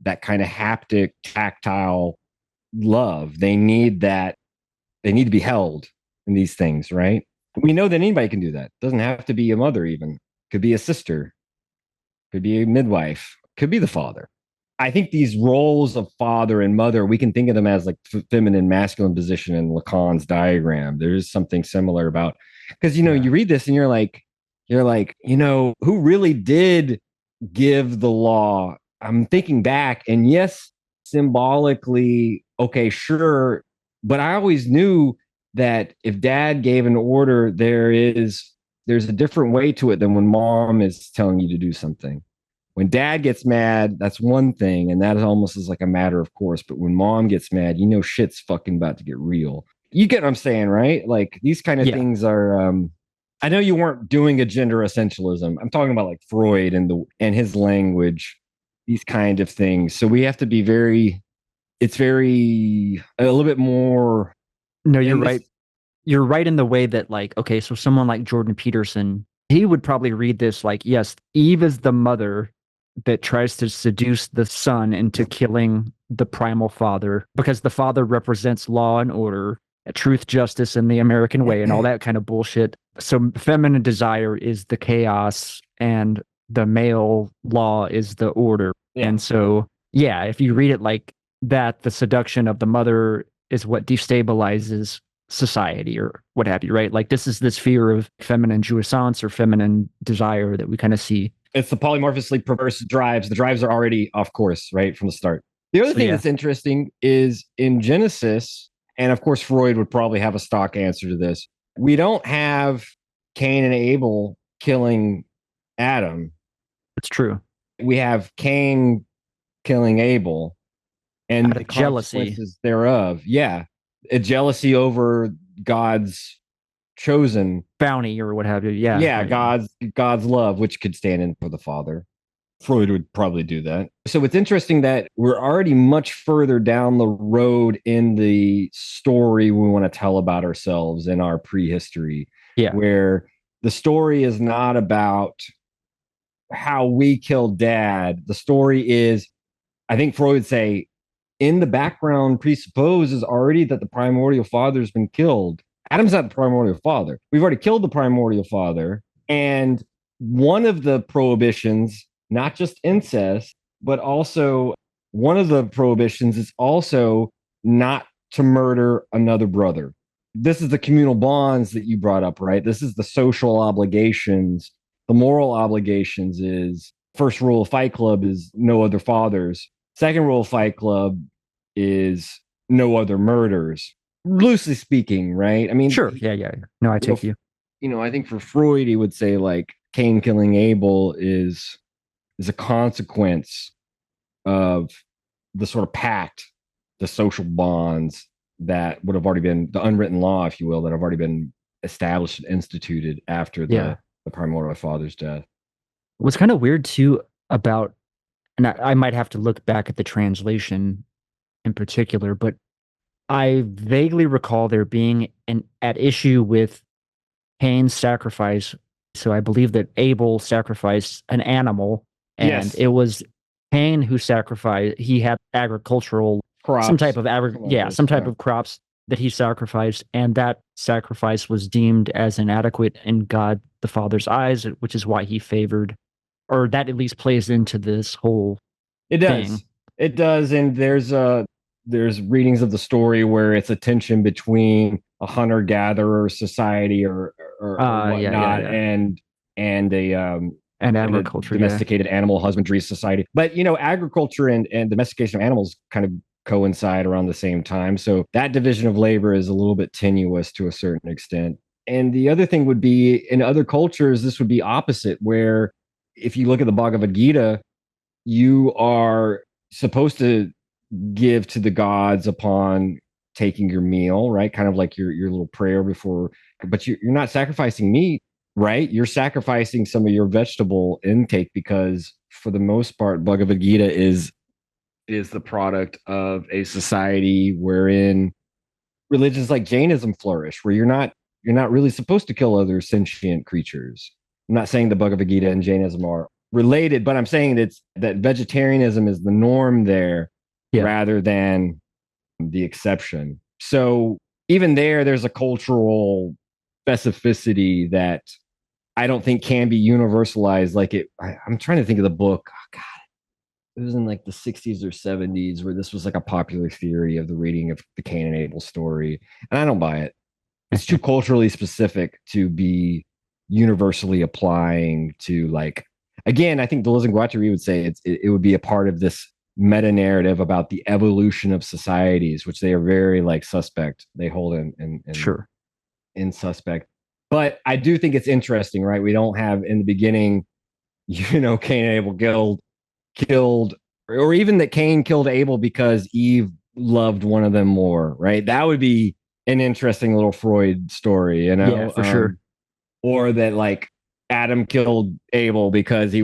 that kind of haptic, tactile love. They need that. They need to be held in these things, right? We know that anybody can do that. It doesn't have to be a mother even. Could be a sister. Could be a midwife. Could be the father. I think these roles of father and mother, we can think of them as like feminine, masculine position in Lacan's diagram. There is something similar about, because, you read this and you're like, who really did give the law? I'm thinking back, and yes, symbolically, okay, sure. But I always knew that if dad gave an order, there's a different way to it than when mom is telling you to do something. When dad gets mad, that's one thing, and that is almost as like a matter of course. But when mom gets mad, shit's fucking about to get real. You get what I'm saying, right? Like these kind of things are. I know you weren't doing a gender essentialism. I'm talking about like Freud and his language, these kind of things. So we have to be it's a little bit more. No, you're right. You're right in the way that, like, okay, so someone like Jordan Peterson, he would probably read this like, yes, Eve is the mother that tries to seduce the son into killing the primal father because the father represents law and order, truth, justice, and the American way and all that kind of bullshit. So feminine desire is the chaos and the male law is the order. Yeah. And so, yeah, if you read it like that, the seduction of the mother is what destabilizes society or what have you, right? Like this is this fear of feminine jouissance or feminine desire that we kind of see. It's the polymorphously perverse drives. The drives are already off course, right, from the start. The other thing that's interesting is in Genesis, and of course Freud would probably have a stock answer to this, we don't have Cain and Abel killing Adam. It's true. We have Cain killing Abel and the consequences thereof. Yeah. A jealousy over God's chosen bounty or what have you. Yeah. Yeah. Right. God's love, which could stand in for the father. Freud would probably do that. So it's interesting that we're already much further down the road in the story we want to tell about ourselves in our prehistory. Yeah. Where the story is not about how we killed dad. The story is, I think Freud would say, in the background presupposes already that the primordial father has been killed. Adam's not the primordial father. We've already killed the primordial father. And one of the prohibitions, not just incest, but also one of the prohibitions is also not to murder another brother. This is the communal bonds that you brought up, right? This is the social obligations. The moral obligations is first rule of Fight Club is no other fathers. Second rule of Fight Club is no other murders, loosely speaking, right? I mean, sure. Yeah. No, I take you. I think for Freud, he would say like Cain killing Abel is a consequence of the sort of pact, the social bonds that would have already been the unwritten law, if you will, that have already been established and instituted after the primordial father's death. What's kind of weird too about, and I might have to look back at the translation in particular, but I vaguely recall there being at issue with Cain's sacrifice. So I believe that Abel sacrificed an animal, and it was Cain who sacrificed. He had agricultural crops, some type of crops that he sacrificed, and that sacrifice was deemed as inadequate in God the Father's eyes, which is why he favored, or that at least plays into this whole thing. It does, and there's there's readings of the story where it's a tension between a hunter-gatherer society or whatnot, and and a agriculture, domesticated animal husbandry society. But agriculture and domestication of animals kind of coincide around the same time. So that division of labor is a little bit tenuous to a certain extent. And the other thing would be, in other cultures, this would be opposite, where if you look at the Bhagavad Gita, you are supposed to give to the gods upon taking your meal, right? Kind of like your little prayer before, but you're not sacrificing meat, right? You're sacrificing some of your vegetable intake, because for the most part, Bhagavad Gita is the product of a society wherein religions like Jainism flourish, where you're not really supposed to kill other sentient creatures. I'm not saying the Bhagavad Gita and Jainism are related, but I'm saying that vegetarianism is the norm there, rather than the exception. So even there's a cultural specificity that I don't think can be universalized. I'm trying to think of the book. Oh, God. It was in like the 60s or 70s where this was like a popular theory of the reading of the Cain and Abel story. And I don't buy it. It's too culturally specific to be universally applying to, like, again, I think Deleuze and Guattari would say it would be a part of this meta narrative about the evolution of societies, which they are very like suspect. They hold in suspect. But I do think it's interesting, right? We don't have in the beginning, Cain and Abel killed, or even that Cain killed Abel because Eve loved one of them more, right? That would be an interesting little Freud story, Yeah, for sure. Or that like Adam killed Abel because he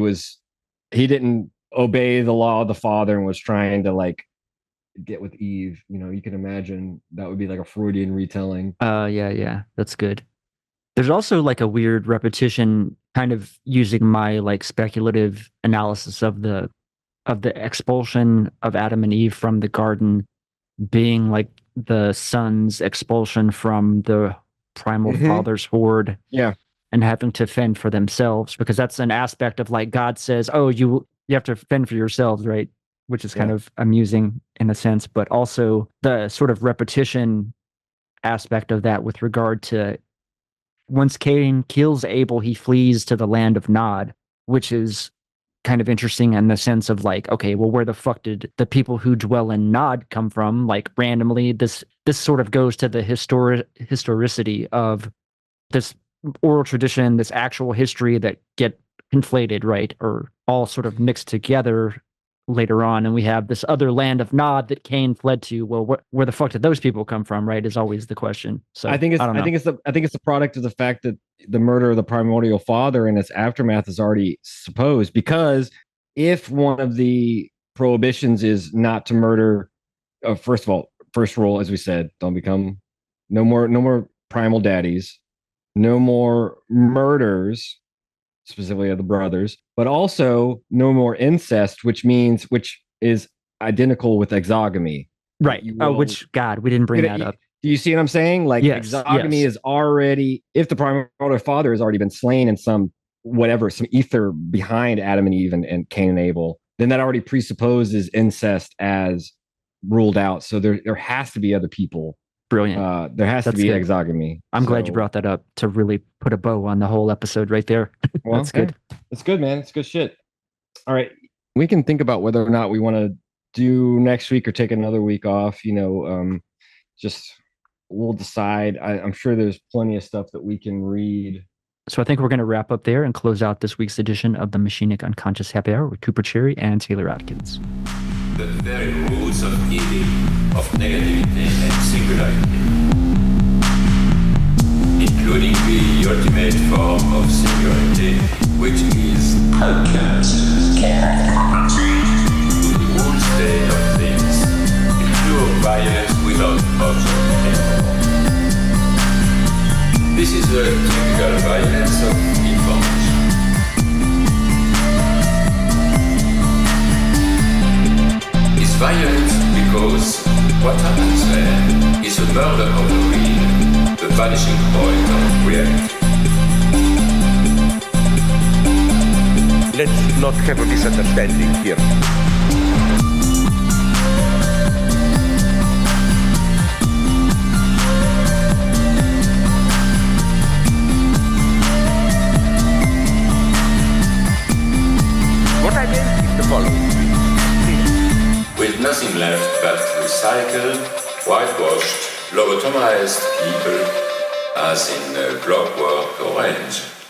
didn't obey the law of the father and was trying to like get with Eve. You can imagine that would be like a Freudian retelling. Yeah, that's good. There's also like a weird repetition, kind of using my like speculative analysis of the expulsion of Adam and Eve from the garden being like the son's expulsion from the primal father's horde. Yeah. And having to fend for themselves, because that's an aspect of like God says, oh, you have to fend for yourselves, right? Which is kind of amusing in a sense, but also the sort of repetition aspect of that with regard to once Cain kills Abel, he flees to the land of Nod, which is kind of interesting in the sense of like, okay, well, where the fuck did the people who dwell in Nod come from? Like randomly, this sort of goes to the historicity of this oral tradition, this actual history that get conflated, right? Or all sort of mixed together later on. And we have this other land of Nod that Cain fled to. Well, where the fuck did those people come from, right? Is always the question. So I think it's the product of the fact that the murder of the primordial father and its aftermath is already supposed, because if one of the prohibitions is not to murder, first of all, first rule, as we said, don't become no more primal daddies, no more murders, specifically of the brothers, but also no more incest, which is identical with exogamy. Right. Which, God, we didn't bring that up. Do you see what I'm saying? Like, exogamy is already, if the primordial father has already been slain in some ether behind Adam and Eve and Cain and Abel, then that already presupposes incest as ruled out. So there has to be other people. Brilliant. There has to be exogamy. I'm glad you brought that up to really put a bow on the whole episode right there. Well, that's good. It's good, man. It's good shit. All right. We can think about whether or not we want to do next week or take another week off. Just we'll decide. I'm sure there's plenty of stuff that we can read. So I think we're going to wrap up there and close out this week's edition of the Machinic Unconscious Happy Hour with Cooper Cherry and Taylor Atkins. The very roots of evil, of negativity and singularity, including the ultimate form of singularity, which is unconscious, the whole state of things, a pure violence without option anymore. This is a typical violence of information. It's violent because what happens there is a murder of the real, the vanishing point of reality. Let's not have a misunderstanding here. the following. With nothing left but recycled, whitewashed, lobotomized people, as in Clockwork Orange.